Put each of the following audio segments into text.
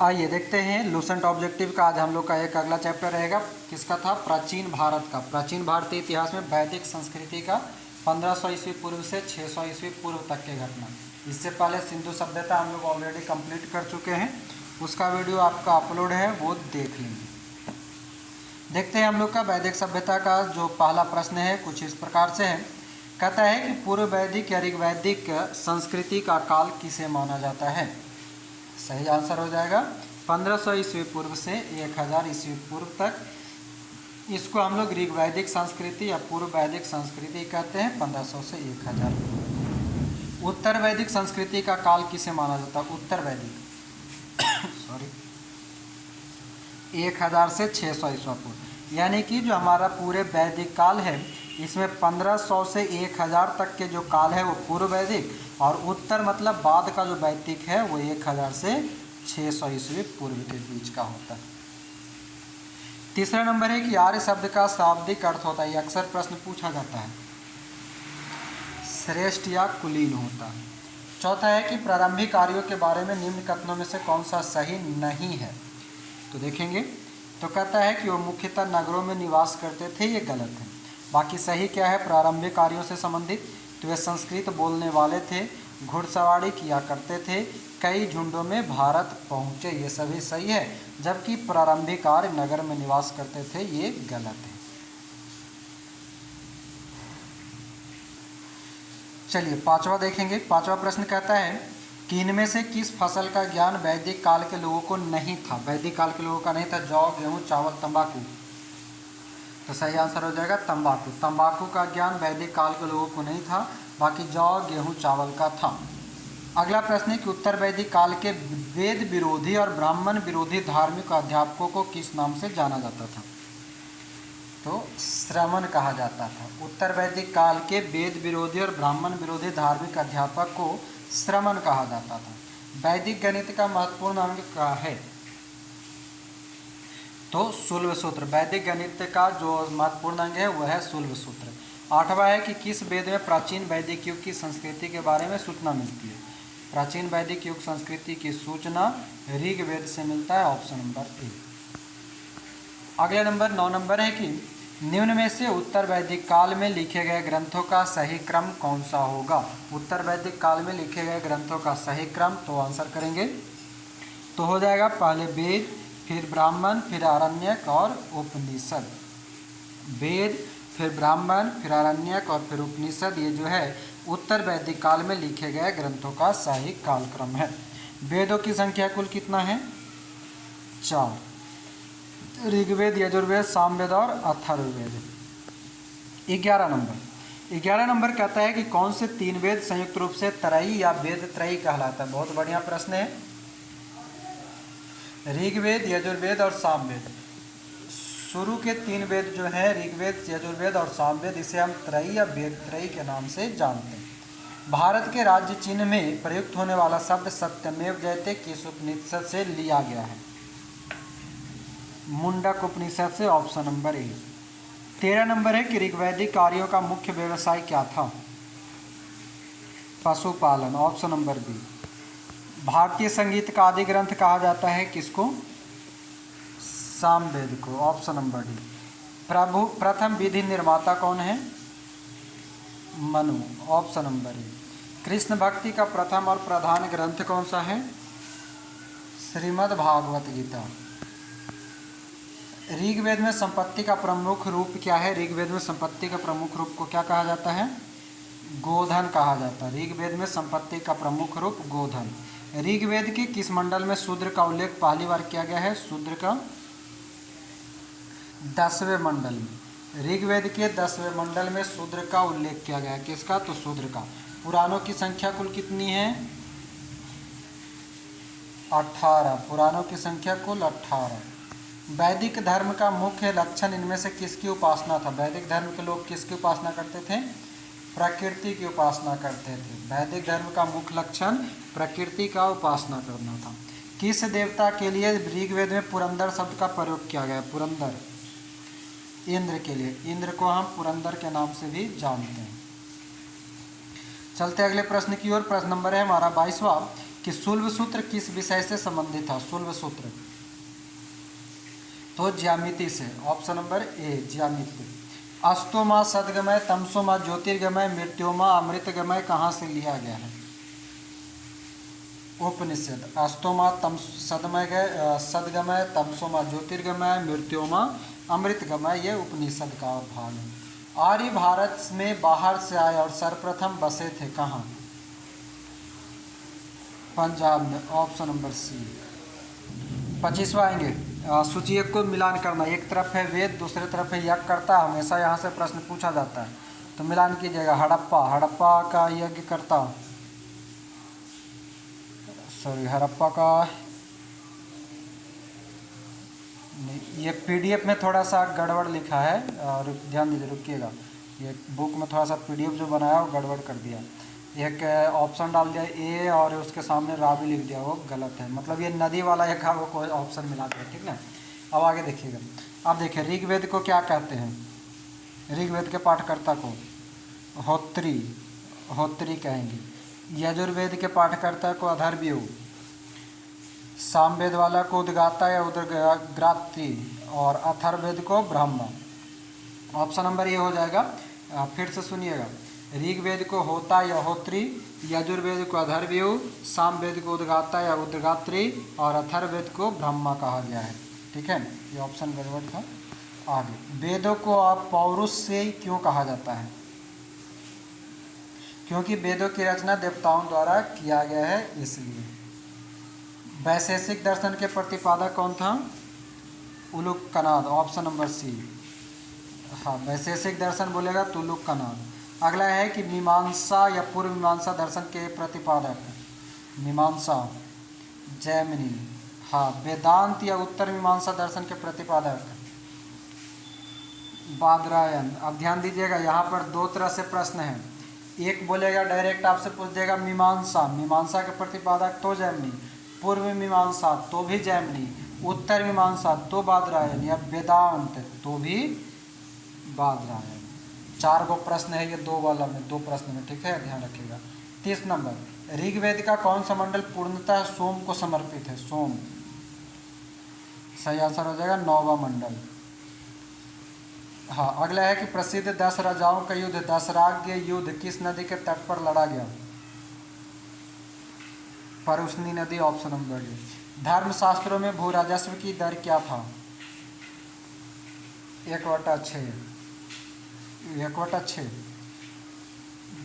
आइए देखते हैं लूसेंट ऑब्जेक्टिव का। आज हम लोग का एक अगला चैप्टर रहेगा, किसका था? प्राचीन भारत का। प्राचीन भारतीय इतिहास में वैदिक संस्कृति का 1500 ईस्वी पूर्व से 600 ईस्वी पूर्व तक के घटना। इससे पहले सिंधु सभ्यता हम लोग ऑलरेडी कंप्लीट कर चुके हैं, उसका वीडियो आपका अपलोड है, वो देख लेंगे। देखते हैं हम लोग का वैदिक सभ्यता का जो पहला प्रश्न है कुछ इस प्रकार से है। कहता है कि पूर्व वैदिक या ऋग्वैदिक संस्कृति का काल किसे माना जाता है? सही आंसर हो जाएगा 1500 ईस्वी पूर्व से 1000 ईस्वी पूर्व तक। इसको हम लोग ऋग्वैदिक संस्कृति या पूर्व वैदिक संस्कृति कहते हैं, 1500 से 1000। उत्तर वैदिक संस्कृति का काल किसे माना जाता है? उत्तर वैदिक 1000 से 600 ईस्वी पूर्व, यानी कि जो हमारा पूरे वैदिक काल है इसमें 1500 से 1000 तक के जो काल है वो पूर्व वैदिक, और उत्तर मतलब बाद का जो वैदिक है वो 1000 से 600 ईस्वी पूर्व के बीच का होता है। तीसरा नंबर है कि आर्य शब्द का शाब्दिक अर्थ होता है, ये अक्सर प्रश्न पूछा जाता है, श्रेष्ठ या कुलीन होता है। चौथा है कि प्रारंभिक आर्यों के बारे में निम्न कथनों में से कौन सा सही नहीं है? तो देखेंगे तो कहता है कि वो मुख्यतः नगरों में निवास करते थे, ये गलत है। बाकी सही क्या है? प्रारंभिक कार्यों से संबंधित तो वे संस्कृत बोलने वाले थे, घुड़सवारी किया करते थे, कई झुंडों में भारत पहुँचे, ये सभी सही है। जबकि प्रारंभिक आर्य नगर में निवास करते थे, ये गलत है। चलिए पांचवा देखेंगे। पांचवा प्रश्न कहता है कि इनमें से किस फसल का ज्ञान वैदिक काल के लोगों को नहीं था? वैदिक काल के लोगों का नहीं था। जौ, गेहूँ, चावल, तंबाकू। तो सही आंसर हो जाएगा तंबाकू। तंबाकू का ज्ञान वैदिक काल के लोगों को नहीं था, बाकी जौ, गेहूँ, चावल का था। अगला प्रश्न है कि उत्तर वैदिक काल के वेद विरोधी और ब्राह्मण विरोधी धार्मिक अध्यापकों को किस नाम से जाना जाता था? तो श्रमण कहा जाता था। उत्तर वैदिक काल के वेद विरोधी और ब्राह्मण विरोधी धार्मिक अध्यापक को श्रमण कहा जाता था। वैदिक गणित का महत्वपूर्ण अंग क्या है? तो शुल्ब सूत्र। वैदिक गणित का जो महत्वपूर्ण अंग है वह है शुल्ब सूत्र। आठवां है कि किस वेद में प्राचीन वैदिक युग की संस्कृति के बारे में सूचना मिलती है? प्राचीन वैदिक युग संस्कृति की सूचना ऋग्वेद से मिलता है, ऑप्शन नंबर ए। अगला नंबर 9 नंबर है कि निम्न में से उत्तर वैदिक काल में लिखे गए ग्रंथों का सही क्रम कौन सा होगा? उत्तर वैदिक काल में लिखे गए ग्रंथों का सही क्रम, तो आंसर करेंगे तो हो जाएगा पहले वेद, फिर ब्राह्मण, फिर आरण्यक और उपनिषद। वेद, फिर ब्राह्मण, फिर आरण्यक और फिर उपनिषद, ये जो है उत्तर वैदिक काल में लिखे गए ग्रंथों का सही कालक्रम है। वेदों की संख्या कुल कितना है? 4। ऋग्वेद, यजुर्वेद, सामवेद और अथर्ववेद। 11 नंबर कहता है कि कौन से 3 वेद संयुक्त रूप से त्रयी या वेद त्रयी कहलाता है? बहुत बढ़िया प्रश्न है। ऋग्वेद, यजुर्वेद और सामवेद, शुरू के 3 वेद जो हैं ऋग्वेद, यजुर्वेद और सामवेद, इसे हम त्रयी या वेद त्रयी के नाम से जानते हैं। भारत के राज्य चिन्ह में प्रयुक्त होने वाला शब्द सत्यमेव जयते किस उपनिषद से लिया गया है? मुंडक उपनिषद से, ऑप्शन नंबर ए। 13 नंबर है कि ऋग्वैदिक आर्यों का मुख्य व्यवसाय क्या था? पशुपालन, ऑप्शन नंबर बी। भारतीय संगीत का आदि ग्रंथ कहा जाता है किसको? सामवेद को, ऑप्शन नंबर डी। प्रथम विधि निर्माता कौन है? मनु, ऑप्शन नंबर ए। कृष्ण भक्ति का प्रथम और प्रधान ग्रंथ कौन सा है? श्रीमद् भागवत गीता। ऋग्वेद में संपत्ति का प्रमुख रूप क्या है? ऋग्वेद में संपत्ति का प्रमुख रूप को क्या कहा जाता है? गोधन कहा जाता है। ऋग्वेद में संपत्ति का प्रमुख रूप गोधन। ऋग्वेद के किस मंडल में शूद्र का उल्लेख पहली बार किया गया है? शूद्र का 10वें मंडल में। ऋग्वेद के 10वें मंडल में शूद्र का उल्लेख किया गया है। किसका? तो शूद्र का। पुराणों की संख्या कुल कितनी है? 18। पुराणों की संख्या कुल 18। वैदिक धर्म का मुख्य लक्षण इनमें से किसकी उपासना था? वैदिक धर्म के लोग किसकी उपासना करते थे? प्रकृति की उपासना करते थे। वैदिक धर्म का मुख्य लक्षण प्रकृति का उपासना करना था। किस देवता के लिए ऋग्वेद में पुरंदर शब्द का प्रयोग किया गया? पुरंदर, इंद्र के लिए। इंद्र को हम पुरंदर के नाम से भी जानते हैं। चलते अगले प्रश्न की ओर। प्रश्न नंबर है हमारा 22वां कि शुल्ब सूत्र किस विषय से संबंधित था? शुल्ब सूत्र तो ज्यामिति से। ऑप्शन नंबर ए ज्यामिति। अस्तोमा सदगमय तमसोमा ज्योतिर्गमय मृत्योमा अमृतगमय कहाँ से लिया गया है? उपनिषद। अस्तोमा तम सदगमय तमसोमा ज्योतिर्गमय मृत्योमा अमृतगमय ये उपनिषद का भाग है। आर्य भारत में बाहर से आए और सर्वप्रथम बसे थे कहाँ? पंजाब में। ऑप्शन नंबर सी। 25वां आएंगे। सूची एक को मिलान करना। एक तरफ है वेद, दूसरी तरफ है यज्ञकर्ता। हमेशा यहाँ से प्रश्न पूछा जाता है तो मिलान कीजिएगा। हड़प्पा का यज्ञकर्ता, सॉरी हड़प्पा का नहीं, ये पीडीएफ में थोड़ा सा गड़बड़ लिखा है और ध्यान दीजिए, रुकिएगा। ये बुक में थोड़ा सा पीडीएफ जो बनाया वो गड़बड़ कर दिया। एक ऑप्शन डाल दिया ए और उसके सामने रावी लिख दिया, वो गलत है। मतलब ये नदी वाला एक वो कोई ऑप्शन मिला दिया, ठीक ना। अब आगे देखिएगा। अब देखिए ऋग्वेद को क्या कहते हैं? ऋग्वेद के पाठकर्ता को होत्री कहेंगे। यजुर्वेद के पाठकर्ता को अथर्ववेद, सामवेद वाला को उद्गाता या उद्गात्री और अथर्ववेद को ब्रह्मा। ऑप्शन नंबर ये हो जाएगा। फिर से सुनिएगा। ऋग्वेद को होता या होत्री, यजुर्वेद को अथर्ववेद, सामवेद को उद्गाता या उद्गात्री और अथर्ववेद को ब्रह्मा कहा गया है। ठीक है, ये ऑप्शन गड़बड़ था। आगे, वेदों को आप पौरुष से क्यों कहा जाता है? क्योंकि वेदों की रचना देवताओं द्वारा किया गया है, इसलिए। वैशेषिक दर्शन के प्रतिपादक कौन था? उलूकनाद। Option number C. हाँ, वैशेषिक दर्शन बोलेगा तो उलूकनाद। अगला है कि मीमांसा या पूर्व मीमांसा दर्शन के प्रतिपादक। मीमांसा जैमिनी। हाँ, वेदांत या उत्तर मीमांसा दर्शन के प्रतिपादक बादरायण। अब ध्यान दीजिएगा, यहाँ पर दो तरह से प्रश्न है। एक बोलेगा डायरेक्ट आपसे पूछ देगा मीमांसा के प्रतिपादक तो जैमिनी, पूर्व मीमांसा तो भी जैमिनी, उत्तर मीमांसा तो बादरायण, या वेदांत तो भी बादरायण। 4 गो प्रश्न है ये, 2 वाला में 2 प्रश्न में। ठीक है, ध्यान रखिएगा। 30 नंबर, ऋग्वेद का कौन सा मंडल पूर्णतः सोम को समर्पित है? सोम। सही आंसर हो जाएगा 9वां मंडल। हाँ, अगला है कि प्रसिद्ध 10 राजाओं का युद्ध दशराग्य युद्ध किस नदी के तट पर लड़ा गया? परुष्णी नदी। Option number D. धर्मशास्त्रों में भू राजस्व की दर क्या था? 1/6।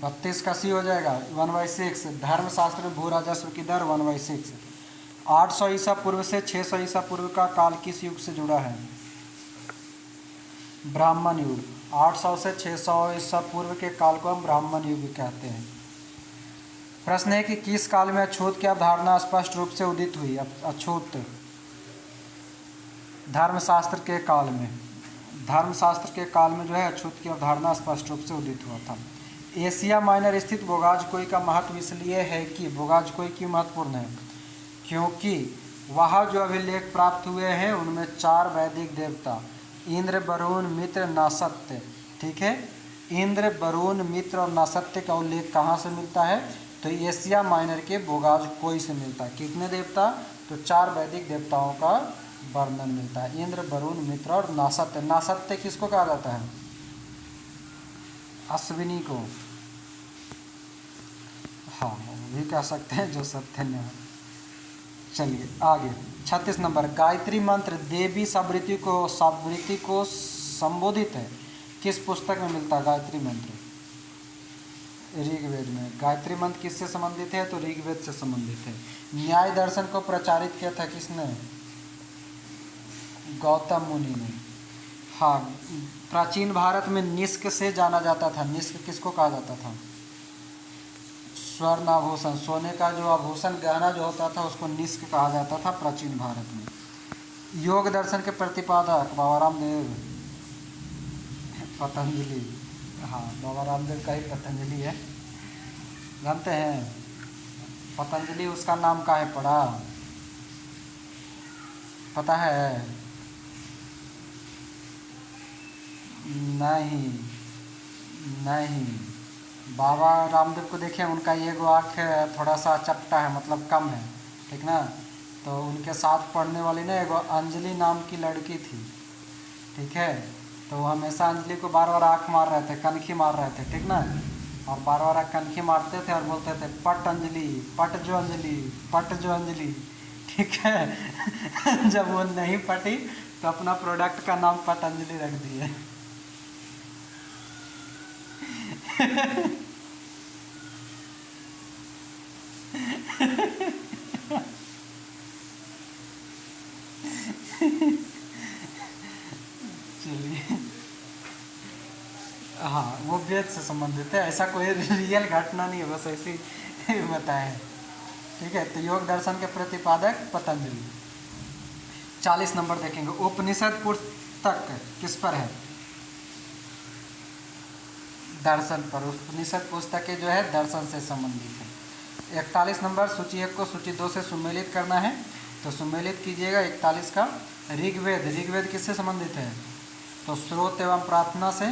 32 का सी हो जाएगा 1/6। धर्मशास्त्र में भू राजस्व की दर 1/6। 800 ईसा पूर्व से 600 ईसा पूर्व का काल किस युग से जुड़ा है? ब्राह्मण युग। 800 से 600 ईसा पूर्व के काल को हम ब्राह्मण युग कहते हैं। प्रश्न है कि किस काल में अछूत की अवधारणा स्पष्ट रूप से उदित हुई? अछूत धर्मशास्त्र के काल में। धर्मशास्त्र के काल में जो है अछूत की अवधारणा स्पष्ट रूप से उदित हुआ था। एशिया माइनर स्थित बोगाजकोई का महत्व इसलिए है कि बोगाजकोई क्यों महत्वपूर्ण है? क्योंकि वहाँ जो अभिलेख प्राप्त हुए हैं उनमें 4 वैदिक देवता इंद्र, वरुण, मित्र, नासत्य। ठीक है, इंद्र, वरुण, मित्र और नासत्य का उल्लेख कहाँ से मिलता है? तो एशिया माइनर के बोगाजकोई से मिलता है। कितने देवता? तो 4 वैदिक देवताओं का वर्णन मिलता है। इंद्र, वरुण, मित्र और नासत्य। नासत्य किसको कहा जाता है? अश्विनी को। हाँ, वो भी कह सकते हैं जो सत्य नहीं है। चलिए आगे। 36 नंबर, गायत्री मंत्र देवी सावृत्ति को संबोधित है किस पुस्तक में मिलता है? गायत्री मंत्र ऋग्वेद में। गायत्री मंत्र किससे संबंधित है? तो ऋग्वेद से संबंधित है। न्याय दर्शन को प्रचारित किया था किसने? गौतम मुनि ने। हाँ, प्राचीन भारत में निष्क से जाना जाता था। निष्क किसको कहा जाता था? स्वर्ण आभूषण, सोने का जो आभूषण गहना जो होता था उसको निष्क कहा जाता था प्राचीन भारत में। योग दर्शन के प्रतिपादक बाबा रामदेव, पतंजलि। हाँ, बाबा रामदेव का ही पतंजलि है, जानते हैं? पतंजलि उसका नाम का है पड़ा, पता है? नहीं, बाबा रामदेव को देखें, उनका ये एगो आँख थोड़ा सा चपटा है, मतलब कम है, ठीक ना। तो उनके साथ पढ़ने वाली ना एगो अंजलि नाम की लड़की थी, ठीक है। तो वो हमेशा अंजलि को बार बार आँख मार रहे थे, कनखी मार रहे थे, ठीक ना। और बार बार कनखी मारते थे और बोलते थे पट अंजलि, पट जो अंजलि, पट जो अंजलि, ठीक है। जब वो नहीं पटी तो अपना प्रोडक्ट का नाम पतंजलि रख दिए। चलिए, हाँ वो वेद से संबंधित है, ऐसा कोई रियल घटना नहीं है, बस ऐसे ही बताया है, ठीक है। तो योग दर्शन के प्रतिपादक पतंजलि। 40 नंबर देखेंगे, उपनिषद पुस्तक किस पर है? दर्शन पर। उपनिषद पुस्तकें जो है दर्शन से संबंधित है। 41 नंबर, सूची 1 को सूची 2 से सुमेलित करना है, तो सुमेलित कीजिएगा 41 का। ऋग्वेद, ऋग्वेद किससे संबंधित है? तो स्रोत एवं प्रार्थना से।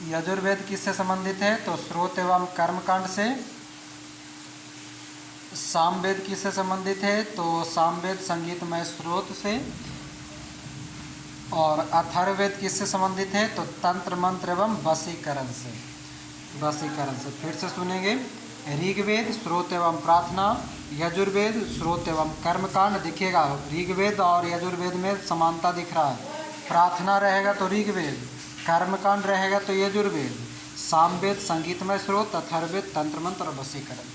यजुर्वेद किससे संबंधित है? तो स्रोत एवं कर्मकांड से। सामवेद किससे संबंधित है? तो सामवेद संगीतमय स्रोत से। और अथर्ववेद किससे संबंधित है? तो तंत्र मंत्र एवं वशीकरण से। वशीकरण से फिर से सुनेंगे। ऋग्वेद स्रोत एवं प्रार्थना, यजुर्वेद स्रोत एवं कर्मकांड। देखिएगा ऋग्वेद और यजुर्वेद में समानता दिख रहा है। प्रार्थना रहेगा तो ऋग्वेद, कर्मकांड रहेगा तो यजुर्वेद, सामवेद संगीतमय स्रोत, अथर्ववेद तंत्र मंत्र और वशीकरण।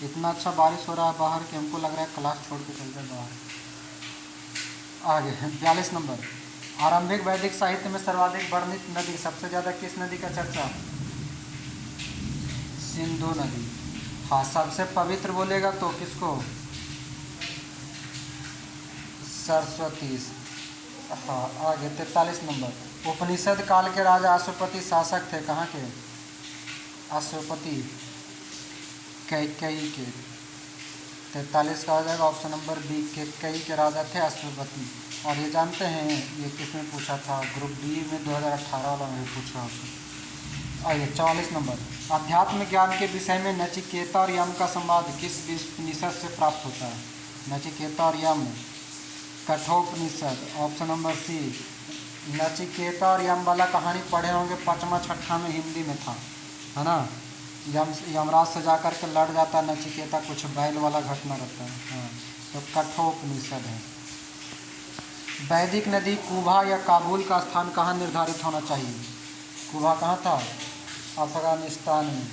इतना अच्छा बारिश हो रहा है बाहर कि हमको लग रहा है क्लास छोड़ के चल जाए बाहर। आगे 42 नंबर, आरंभिक वैदिक साहित्य में सर्वाधिक वर्णित नदी, सबसे ज़्यादा किस नदी का चर्चा? सिंधु नदी। हाँ, सबसे पवित्र बोलेगा तो किसको? सरस्वती। हाँ आगे 43 नंबर, उपनिषद काल के राजा अश्वपति शासक थे, कहाँ के? अश्वपति, कैकेयी के। 43 का हो जाएगा ऑप्शन नंबर बी, कैकेयी के राजा थे अश्वपति। और ये जानते हैं ये किसने पूछा था? ग्रुप डी में 2018 वाला में पूछा होगा। आइए 44 नंबर, अध्यात्म ज्ञान के विषय में नचिकेता और यम का संवाद किस उपनिषद से प्राप्त होता है? नचिकेता और Yama, Kathopanishad, option number C. Nachiketa और यम वाला कहानी पढ़े होंगे, 5वां 6वां में हिंदी में था, है ना। यमराज से जाकर के लड़ जाता नचिकेता, कुछ बैल वाला घटना रहता है, हाँ। तो कठोपनिषद है। वैदिक नदी कुबा या काबुल का स्थान कहाँ निर्धारित होना चाहिए? कुबा कहाँ था? अफगानिस्तान में।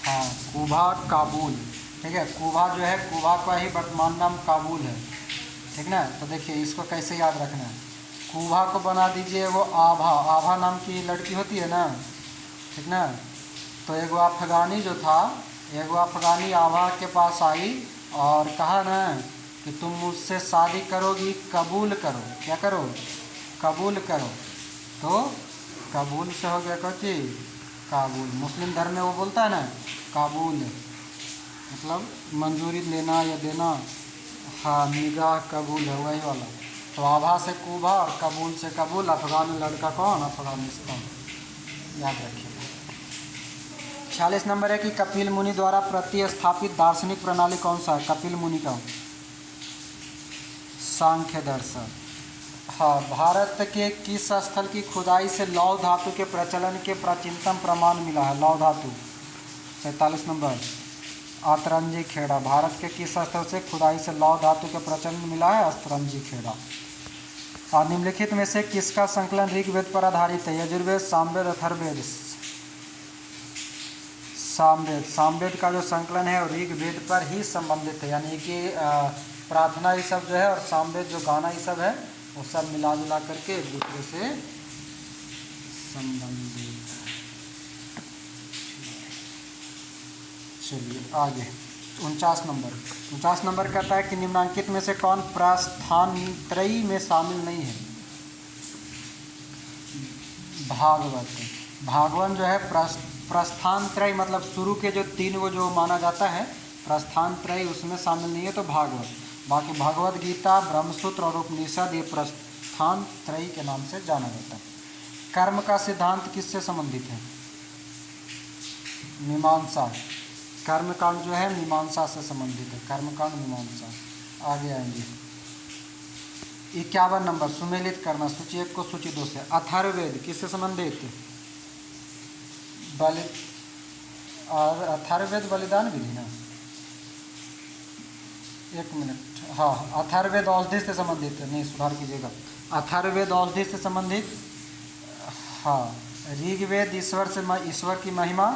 हाँ, कुबा काबुल, ठीक है। कुबा जो है, कुबा का ही वर्तमान नाम काबुल है, ठीक ना। तो देखिए इसको कैसे याद रखना है। कुबा को बना दीजिए वो आभा, आभा नाम की लड़की होती है ना, ठीक ना। तो एगो अफगानी जो था, एगो अफगानी आभा के पास आई और कहा ना कि तुम मुझसे शादी करोगी, कबूल करो। क्या करो? कबूल करो। तो कबूल से हो गया कथी? काबुल। मुस्लिम धर्म में वो बोलता है ना काबुल, मतलब मंजूरी लेना या देना। हाँ, निगाह कबूल है वही वाला। तो आभा से कुबा और कबूल से कबूल। अफगान लड़का कौन? अफगानिस्तान, याद रखिए। 46 नंबर है कि कपिल मुनि द्वारा प्रतिस्थापित दार्शनिक प्रणाली कौन सा है? कपिल मुनि का सांख्य दर्शन। हाँ, भारत के किस स्थल की खुदाई से लौह धातु के प्रचलन के प्राचीनतम प्रमाण मिला है? लौह धातु। 47 नंबर, अतरंजी खेड़ा। भारत के किस स्थल से खुदाई से लौह धातु के प्रचलन मिला है? अतरंजी खेड़ा। और निम्नलिखित में से किसका संकलन ऋग्वेद पर आधारित है? यजुर्वेद, सामवेद, अथर्ववेद? सामवेद। सामवेद का जो संकलन है वो ऋग्वेद पर ही संबंधित है, यानी कि प्रार्थना ये सब जो है और सामवेद जो गाना ये सब है वो सब मिला जुला करके एक दूसरे से संबंधित। चलिए आगे 49 नंबर कहता है कि निम्नांकित में से कौन प्रस्थानत्रयी में शामिल नहीं है? भागवत। भागवत जो है प्रस्थानत्रयी मतलब शुरू के जो 3 वो जो माना जाता है प्रस्थानत्रयी, उसमें शामिल नहीं है, तो भागवत। बाकी भगवद गीता, ब्रह्मसूत्र और उपनिषद ये प्रस्थानत्रयी के नाम से जाना जाता है। कर्म का सिद्धांत किससे संबंधित है? मीमांसा। कर्मकांड जो है मीमांसा से संबंधित है, कर्मकांड मीमांसा। आगे आएंगे 51 नंबर, सुमेलित करना सूची 1 को सूची 2 से। अथर्ववेद किससे संबंधित? बलि और अथर्ववेद बलिदान विधि ना, 1 मिनट, हाँ अथर्ववेद औषधि से संबंधित है, नहीं सुधार कीजिएगा, अथर्ववेद औषधि से संबंधित। हाँ, ऋग्वेद ईश्वर की महिमा,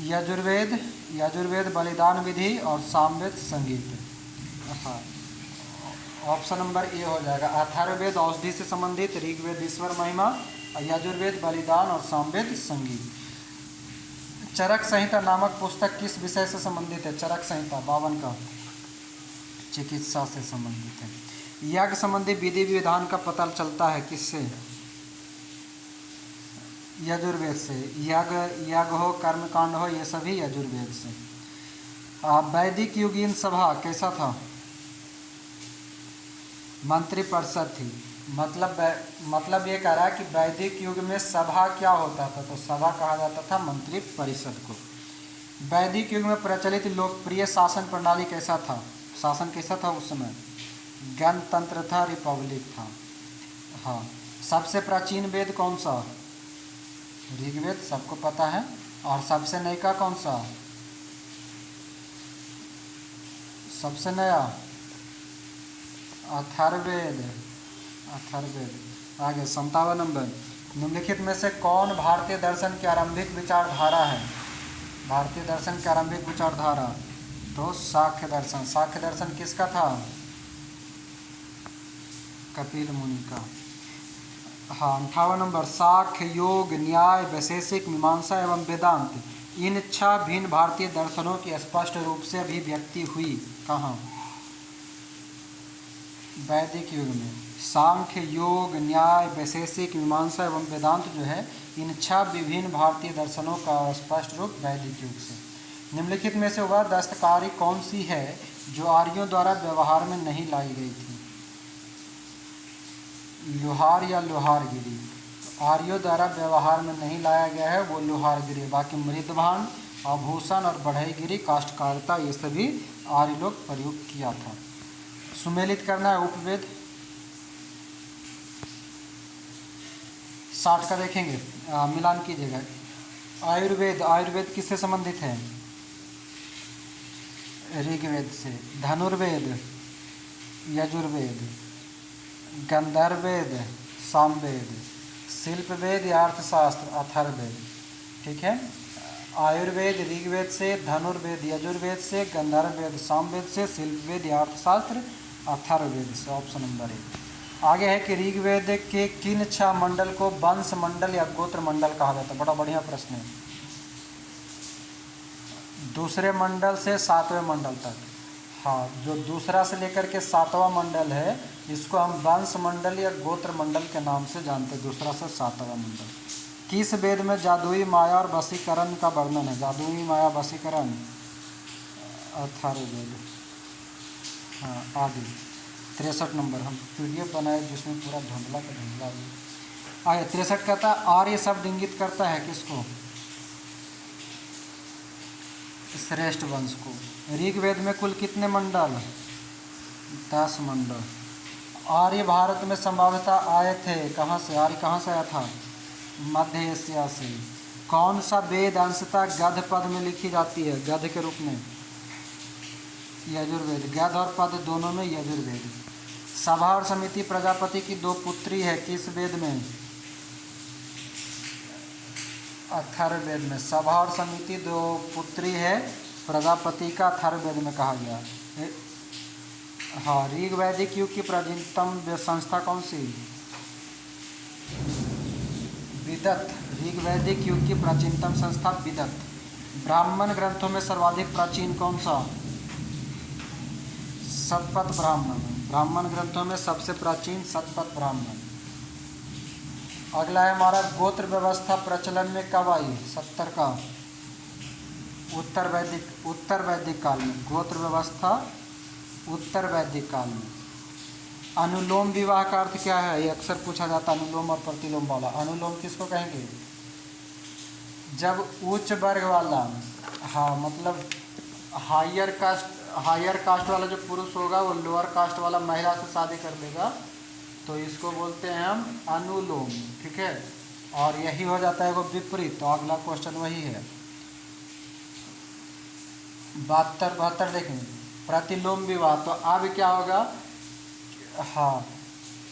यजुर्वेद बलिदान विधि और सामवेद संगीत। हाँ, ऑप्शन नंबर ए हो जाएगा, अथर्ववेद औषधि से संबंधित, ऋग्वेद ईश्वर महिमा, यजुर्वेद बलिदान और सामवेद संगीत। चरक संहिता नामक पुस्तक किस विषय से संबंधित है? चरक संहिता 52 का चिकित्सा से संबंधित है। यज्ञ संबंधी विधि विधान का पता चलता है किससे? यजुर्वेद से। यज्ञ हो, कर्मकांड हो, ये सभी यजुर्वेद से। वैदिक युगीन सभा कैसा था? मंत्रिपरिषद थी। मतलब ये कह रहा है कि वैदिक युग में सभा क्या होता था, तो सभा कहा जाता था मंत्री परिषद को। वैदिक युग में प्रचलित लोकप्रिय शासन प्रणाली कैसा था? शासन कैसा था उस समय? गणतंत्र था, रिपब्लिक था। हाँ, सबसे प्राचीन वेद कौन सा? ऋग्वेद, सबको पता है। और सबसे नया कौन सा? सबसे नया अथर्ववेद। आगे 57 नंबर, निम्नलिखित में से कौन भारतीय दर्शन की आरंभिक विचारधारा है? भारतीय दर्शन की आरंभिक विचारधारा, तो सांख्य दर्शन। सांख्य दर्शन किसका था? कपिल मुनि का। हाँ, 58 नंबर, सांख्य, योग, न्याय, वैशेषिक, मीमांसा एवं वेदांत, इन 6 भिन्न भारतीय दर्शनों की स्पष्ट रूप से अभिव्यक्ति हुई कहाँ? वैदिक युग में। सांख्य, योग, न्याय, वैशेषिक, मीमांसा एवं वेदांत जो है, इन 6 विभिन्न भारतीय दर्शनों का स्पष्ट रूप वैदिक युग से। निम्नलिखित में से वह दस्तकारी कौन सी है जो आर्यों द्वारा व्यवहार में नहीं लाई गई थी? लोहार या लोहारगिरी? आर्यों द्वारा व्यवहार में नहीं लाया गया है वो लोहारगिरी। बाकी मृदभान, आभूषण और बढ़ईगिरी, काष्ठकारिता, ये सभी आर्य लोग प्रयोग किया था। सुमेलित करना है उपवेद 60 का देखेंगे, मिलान कीजिएगा। आयुर्वेद किससे संबंधित है? ऋग्वेद से। धनुर्वेद, यजुर्वेद, गंधर्ववेद, सामवेद, शिल्पवेद या अर्थशास्त्र, अथर्ववेद। ठीक है, आयुर्वेद ऋग्वेद से, धनुर्वेद यजुर्वेद से, गंधर्ववेद सामवेद से, शिल्पवेद या अर्थशास्त्र अथर्ववेद से। Option number 1। आगे है कि ऋग्वेद के किन 6 मंडल को वंश मंडल या गोत्र मंडल कहा जाता है? बड़ा बढ़िया प्रश्न है। दूसरे मंडल से 7वें मंडल तक। हाँ, जो दूसरा से लेकर के 7वां मंडल है, इसको हम वंश मंडल या गोत्र मंडल के नाम से जानते हैं। दूसरा से 7वां मंडल। किस वेद में जादुई माया और वशीकरण का वर्णन है? जादुई माया, वशीकरण, अथर्ववेद। हाँ, आगे 63 नंबर, हम PDF बनाए जिसमें पूरा धुंधला का धुंधला भी। आगे 63 कहता है, आर्य शब्द इंगित करता है किसको? श्रेष्ठ वंश को। ऋग्वेद में कुल कितने मंडल? 10 मंडल। आर्य भारत में संभवतः आए थे कहाँ से? आर्य कहाँ से आया था? मध्य एशिया से। कौन सा वेद अंशतः गद्य पद में लिखी जाती है? गद्य के रूप में? यजुर्वेद। गद्य और पद दोनों में यजुर्वेद। सभा और समिति प्रजापति की 2 पुत्री है, किस वेद में? अथर्ववेद में। सभा और समिति 2 पुत्री है प्रजापति का, अथर्ववेद में कहा गया। हाँ, ऋग्वैदिक युग की प्राचीनतम संस्था कौन सी? विदत। ऋग्वैदिक युग की प्राचीनतम संस्था विदत। ब्राह्मण ग्रंथों में सर्वाधिक प्राचीन कौन सा? शतपथ ब्राह्मण। ब्राह्मण ग्रंथों में सबसे प्राचीन शतपथ ब्राह्मण। अगला है हमारा, गोत्र व्यवस्था प्रचलन में कब आई? 70 का। उत्तर वैदिक काल में। गोत्र व्यवस्था उत्तर वैदिक काल में। अनुलोम विवाह का अर्थ क्या है? ये अक्सर पूछा जाता है, अनुलोम और प्रतिलोम वाला। अनुलोम किसको कहेंगे? जब उच्च वर्ग वाला, हाँ मतलब हायर कास्ट वाला जो पुरुष होगा वो लोअर कास्ट वाला महिला से शादी कर लेगा तो इसको बोलते हैं हम अनुलोम, ठीक है। और यही हो जाता है वो विपरीत। तो अगला क्वेश्चन वही है 72 देखेंगे प्रतिलोम विवाह। तो अब क्या होगा, हाँ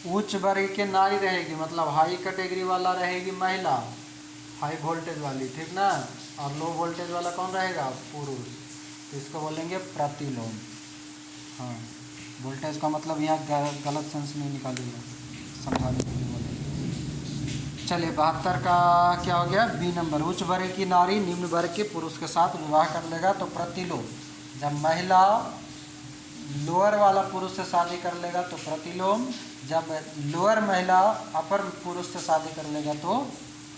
उच्च वर्ग के नारी रहेगी मतलब हाई कैटेगरी वाला रहेगी महिला, हाई वोल्टेज वाली, ठीक ना। और लो वोल्टेज वाला कौन रहेगा, पुरुष। तो इसको बोलेंगे प्रतिलोम। हाँ वोल्टेज का मतलब यहाँ गलत सेंस नहीं निकालिएगा, समझाने के लिए बोलेंगे। चलिए 72 का क्या हो गया, बी नंबर। उच्च वर्ग की नारी निम्न वर्ग के पुरुष के साथ विवाह कर लेगा तो प्रतिलोम। जब महिला लोअर वाला पुरुष से शादी कर लेगा तो प्रतिलोम। जब लोअर महिला अपर पुरुष से शादी कर लेगा तो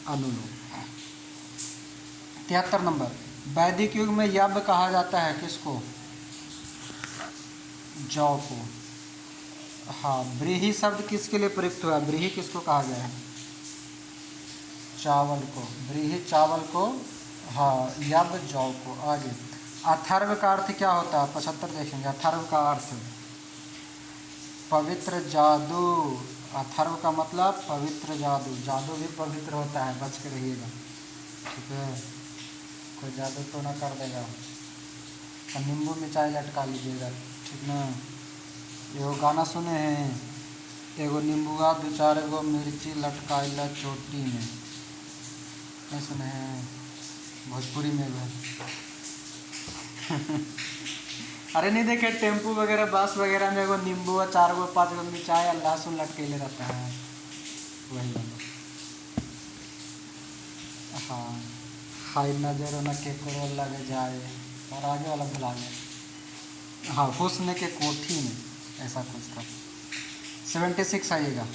अनुलोम। 73 नंबर। वैदिक युग में यज्ञ कहा जाता है किसको, जौ को। हाँ व्रीहि शब्द किसके लिए प्रयुक्त हुआ, व्रीहि किसको कहा गया है, चावल को, व्रीहि चावल को। हाँ यज्ञ जौ को। आगे अथर्व का अर्थ क्या होता है, 75 देखेंगे। अथर्व का अर्थ पवित्र जादू। अथर्व का मतलब पवित्र जादू। जादू भी पवित्र होता है, बच के रहिएगा, ठीक है। कोई जादू तो ना कर देगा। और नींबू मिर्चाई लटका लीजिएगा, ठीक ना। एगो गाना सुने हैं, एगो नींबुआ दो चार गो मिर्ची लटकाइला चोटी में, नहीं सुने हैं, भोजपुरी में भी। अरे नहीं देखे, टेम्पू वगैरह बस वगैरह में एगो नींबू और 4 गो 5 गो मिर्चाई और लहसुन लटकेले रहता है, वही वाला। हाँ हाय नजर न के करो लग जाए, और आगे वाला भुला गया। हाँ हुस्न के कोठी में, ऐसा कुछ था। 76 आइएगा।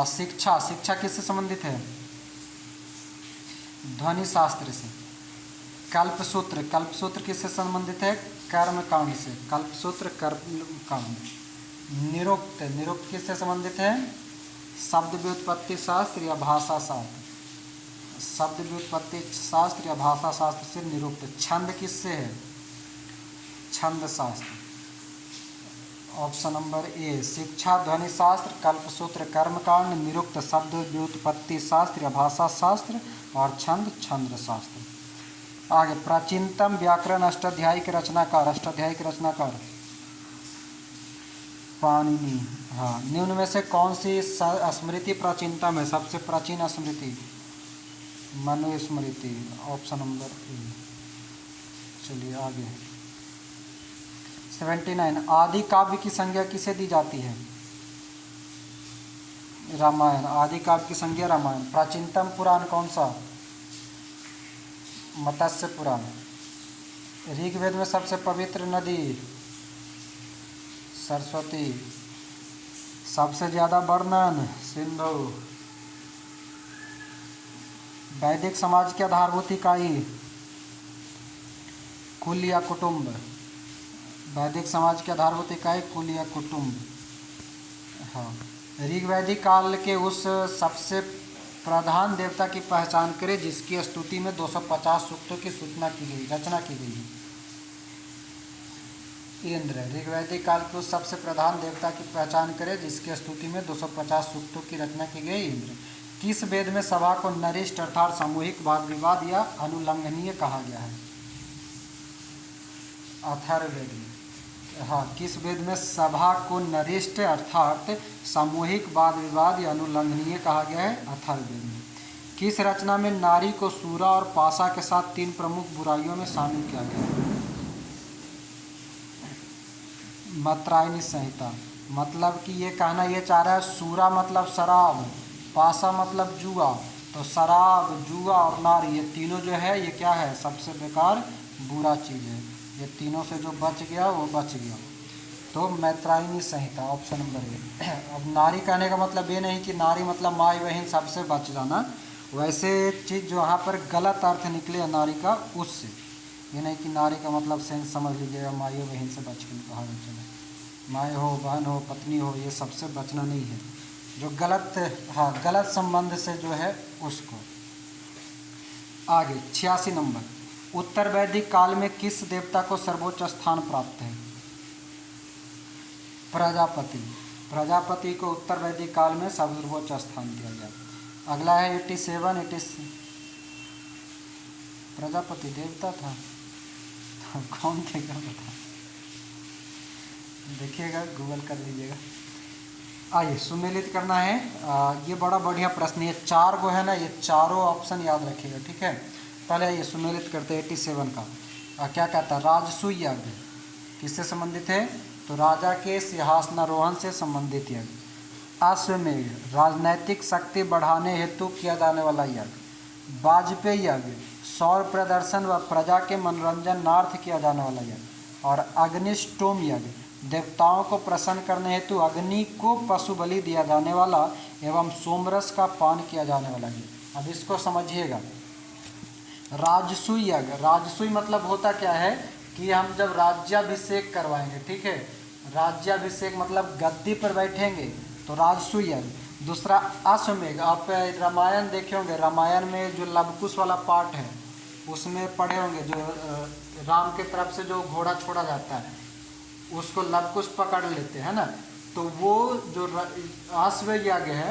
शिक्षा। शिक्षा किससे संबंधित है, ध्वनि शास्त्र से। कल्पसूत्र। कल्पसूत्र किससे संबंधित है, कर्म कांड से। कल्पसूत्र कर्म कांड। निरुक्त। निरुक्त किससे संबंधित है, शब्द व्युत्पत्ति शास्त्र या भाषा शास्त्र। शब्द व्युत्पत्ति शास्त्र या भाषा शास्त्र से निरुक्त। छंद किससे है, छंद शास्त्र। ऑप्शन नंबर ए। शिक्षा ध्वनि शास्त्र, कल्पसूत्र कर्मकांड, निरुक्त शब्द व्युत्पत्ति शास्त्र या भाषा शास्त्र, और छंद छंद शास्त्र। आगे प्राचीनतम व्याकरण अष्टाध्यायी के रचनाकार। अष्टाध्यायी के रचनाकार पाणिनि। हाँ निम्न में से कौन सी स्मृति प्राचीनतम है, सबसे प्राचीन स्मृति, मनुस्मृति। Option number A. चलिए आगे 79। आदि काव्य की संज्ञा किसे दी जाती है, रामायण। आदि काव्य की संज्ञा रामायण। प्राचीनतम पुराण कौन सा, मत्स्य पुराण। ऋग्वेद में सबसे पवित्र नदी सरस्वती। सबसे ज़्यादा वर्णन सिंधु। वैदिक समाज की आधारभूत इकाई कुल या कुटुंब। वैदिक समाज की आधारभूत इकाई कुल या कुटुंब। हाँ ऋग्वैदिक काल के उस सबसे प्रधान देवता की पहचान करें जिसकी स्तुति में 250 सूक्तों की रचना की गई है। इंद्र। ऋग्वैदिक काल के उस सबसे प्रधान देवता की पहचान करें जिसकी स्तुति में 250 सूक्तों की रचना की गई, इंद्र। किस वेद में सभा को नरिष्ठ अर्थात सामूहिक वाद विवाद या अनुल्लंघनीय कहा गया है, अथर्ववेद में। हाँ किस वेद में सभा को नरिष्ठ अर्थात सामूहिक वाद विवाद या अनुल्लंघनीय कहा गया है, अथर्ववेद में। किस रचना में नारी को सूरा और पाशा के साथ 3 प्रमुख बुराइयों में शामिल किया गया है, मैत्रायणी संहिता। मतलब कि ये कहना ये चाह रहा है, सूरा मतलब शराब, पाशा मतलब जुआ। तो शराब, जुआ और नारी ये तीनों जो है ये क्या है, सबसे बेकार बुरा चीज़ है। ये तीनों से जो बच गया वो बच गया। तो मैत्रायणी संहिता ऑप्शन नंबर ए। अब नारी कहने का मतलब ये नहीं कि नारी मतलब माई बहन सबसे बच जाना, वैसे चीज़ जो यहाँ पर गलत अर्थ निकले नारी का उससे। ये नहीं कि नारी का मतलब सेंस समझ लीजिएगा माई बहन से बच के कहा चले, माई हो बहन हो पत्नी हो ये सबसे बचना नहीं है, जो गलत, हाँ गलत संबंध से जो है उसको। आगे 86 नंबर, उत्तर वैदिक काल में किस देवता को सर्वोच्च स्थान प्राप्त है? प्रजापति। प्रजापति को उत्तर वैदिक काल में सर्वोच्च स्थान दिया गया। अगला है 87। प्रजापति देवता था कौन थे क्या बता, देखिएगा गूगल कर लीजिएगा। आइए सुमेलित करना है। ये बड़ा बढ़िया प्रश्न है, 4 गो है ना, ये चारों ऑप्शन याद रखिएगा, ठीक है। पहले ये सुमेलित करते हैं 87 का। क्या कहता है? राजसूय यज्ञ किससे संबंधित है? तो राजा के सिंहासनारोहण से संबंधित यज्ञ। अश्वमेध राजनैतिक शक्ति बढ़ाने हेतु किया जाने वाला यज्ञ। वाजपेयी यज्ञ सौर प्रदर्शन व प्रजा के मनोरंजनार्थ किया जाने वाला यज्ञ। और अग्निष्टोम यज्ञ देवताओं को प्रसन्न करने हेतु अग्नि को पशु बलि दिया जाने वाला एवं सोमरस का पान किया जाने वाला यज्ञ। अब इसको समझिएगा। राजसूय यज्ञ, राजसूय मतलब होता क्या है कि हम जब राज्याभिषेक करवाएंगे, ठीक है, राज्याभिषेक मतलब गद्दी पर बैठेंगे तो राजसूय यज्ञ। दूसरा अश्वमेध, आप रामायण देखे होंगे, रामायण में जो लवकुश वाला पार्ट है उसमें पढ़े होंगे, जो राम के तरफ से जो घोड़ा छोड़ा जाता है उसको लवकुश पकड़ लेते हैं ना, तो वो जो अश्व यज्ञ है,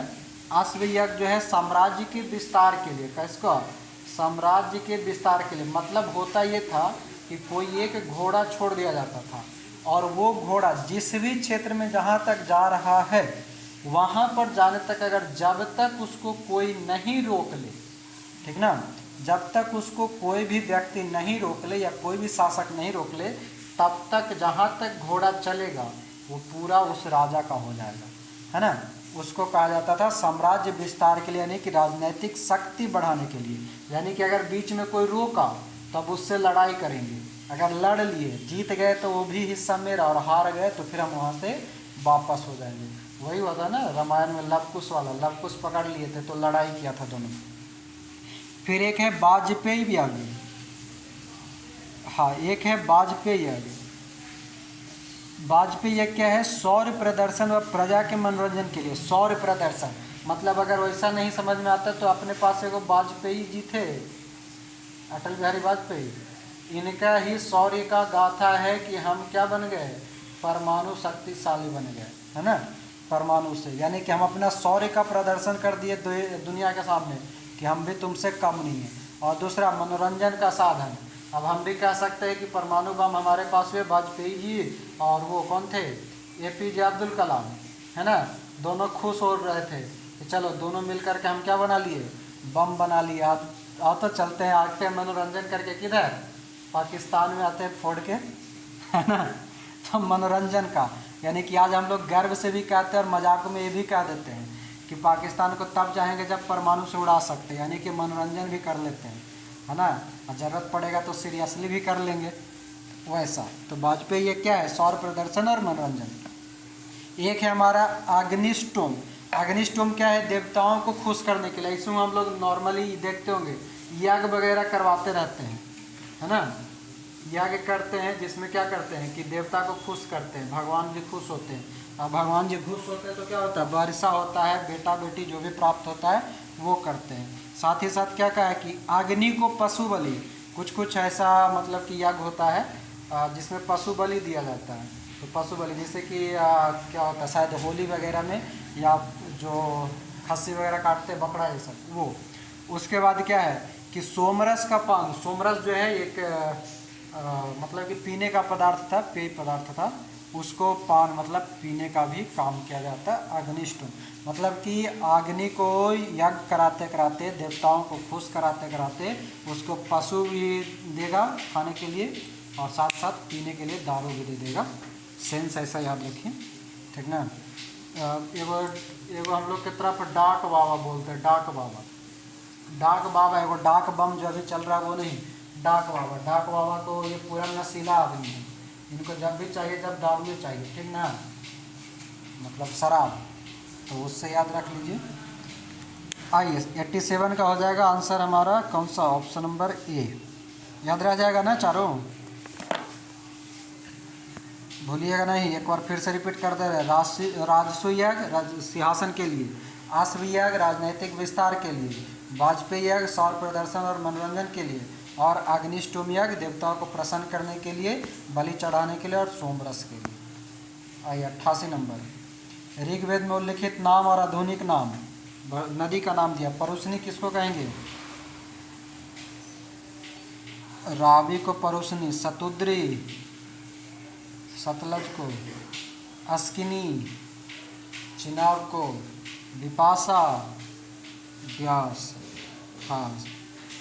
अश्व यज्ञ जो है साम्राज्य के विस्तार के लिए, किसका? साम्राज्य के विस्तार के लिए। मतलब होता ये था कि कोई एक घोड़ा छोड़ दिया जाता था और वो घोड़ा जिस भी क्षेत्र में जहाँ तक जा रहा है वहाँ पर जाने तक, अगर जब तक उसको कोई नहीं रोक ले, ठीक ना, जब तक उसको कोई भी व्यक्ति नहीं रोक ले या कोई भी शासक नहीं रोक ले, तब तक जहाँ तक घोड़ा चलेगा वो पूरा उस राजा का हो जाएगा, है ना। उसको कहा जाता था साम्राज्य विस्तार के लिए, यानी कि राजनीतिक शक्ति बढ़ाने के लिए। यानी कि अगर बीच में कोई रोका तब उससे लड़ाई करेंगे, अगर लड़ लिए जीत गए तो वो भी हिस्सा मेरा, और हार गए तो फिर हम वहाँ से वापस हो जाएंगे। वही होता है ना रामायण में लवकुश वाला, लवकुश पकड़ लिए थे तो लड़ाई किया था दोनों। फिर एक है वाजपेयी यज्ञ, हाँ एक है वाजपेयी यज्ञ। वाजपेयी यज्ञ क्या है? सौर प्रदर्शन व प्रजा के मनोरंजन के लिए। सौर प्रदर्शन मतलब अगर वैसा नहीं समझ में आता तो अपने पास एगो वाजपेयी जी थे, अटल बिहारी वाजपेयी, इनका ही शौर्य का गाथा है कि हम क्या बन गए? परमाणु शक्तिशाली बन गए, है ना, परमाणु से। यानी कि हम अपना शौर्य का प्रदर्शन कर दिए दुनिया के सामने कि हम भी तुमसे कम नहीं हैं। और दूसरा मनोरंजन का साधन, अब हम भी कह सकते हैं कि परमाणु बम हमारे पास हुए, वाजपेयी जी और वो कौन थे? APJ अब्दुल कलाम, है ना, दोनों खुश हो रहे थे कि चलो दोनों मिल करके हम क्या बना लिए? बम बना लिए। आओ तो चलते हैं आगे हैं मनोरंजन करके, किधर? पाकिस्तान में आते हैं फोड़ के, है ना। तो मनोरंजन का, यानी कि आज हम लोग गर्व से भी कहते हैं और मजाक में ये भी कह देते हैं कि पाकिस्तान को तब जाएंगे जब परमाणु से उड़ा सकते हैं, यानी कि मनोरंजन भी कर लेते हैं, है ना, और ज़रूरत पड़ेगा तो सीरियसली भी कर लेंगे वैसा। तो वाजपेयी ये क्या है? सौर प्रदर्शन और मनोरंजन। एक है हमारा अग्निष्टोम। अग्निष्टोम क्या है? देवताओं को खुश करने के लिए। इसमें हम लोग नॉर्मली देखते होंगे यज्ञ वगैरह करवाते रहते हैं, है ना, यज्ञ करते हैं जिसमें क्या करते हैं कि देवता को खुश करते हैं, भगवान जी खुश होते हैं। और भगवान जी खुश होते हैं तो क्या होता है? वर्षा होता है, बेटा बेटी जो भी प्राप्त होता है वो करते हैं। साथ ही साथ क्या कहा है कि अग्नि को पशु बलि, कुछ ऐसा मतलब कि यज्ञ होता है जिसमें पशु बलि दिया जाता है। तो पशु बलि जैसे कि क्या होता है, शायद होली वगैरह में, या जो खस्सी वगैरह काटते हैं बकरा ये सब, वो। उसके बाद क्या है कि सोमरस का पान। सोमरस जो है एक मतलब कि पीने का पदार्थ था, पेय पदार्थ था, उसको पान मतलब पीने का भी काम किया जाता है। अग्निष्टोम मतलब कि अग्नि को यज्ञ कराते कराते, देवताओं को खुश कराते कराते उसको पशु भी देगा खाने के लिए और साथ साथ पीने के लिए दारू भी दे देगा। सेंस ऐसा याद रखिए, ठीक ना। एगो हम लोग की तरफ डाक बाबा बोलते हैं, डाक बाबा। डाक बाबा एगो डाक बम जो अभी चल रहा है वो नहीं, डाक बाबा। डाक बाबा को ये पूरा नशीला आदमी है, इनको जब भी चाहिए जब दारू चाहिए, ठीक ना, मतलब शराब, तो उससे याद रख लीजिए। आइए 87 का हो जाएगा आंसर हमारा कौन सा? ऑप्शन नंबर ए। याद रह जाएगा ना चारों, भूलिएगा नहीं। एक बार फिर से रिपीट कर दे रहे। राजसूय यज्ञ सिंहासन के लिए, अश्व यज्ञ राजनैतिक विस्तार के लिए, वाजपेयी यज्ञ सौर प्रदर्शन और मनोरंजन के लिए, और अग्निष्टोम यज्ञ देवताओं को प्रसन्न करने के लिए, बलि चढ़ाने के लिए और सोमरस के लिए। आइए 88 नंबर, ऋग्वेद में उल्लिखित नाम और आधुनिक नाम, नदी का नाम दिया। परुशनी किसको कहेंगे? रावी को परुशनी, शतुद्री सतलज को, अस्किनी चिनाब को, विपाशा व्यास। हाँ,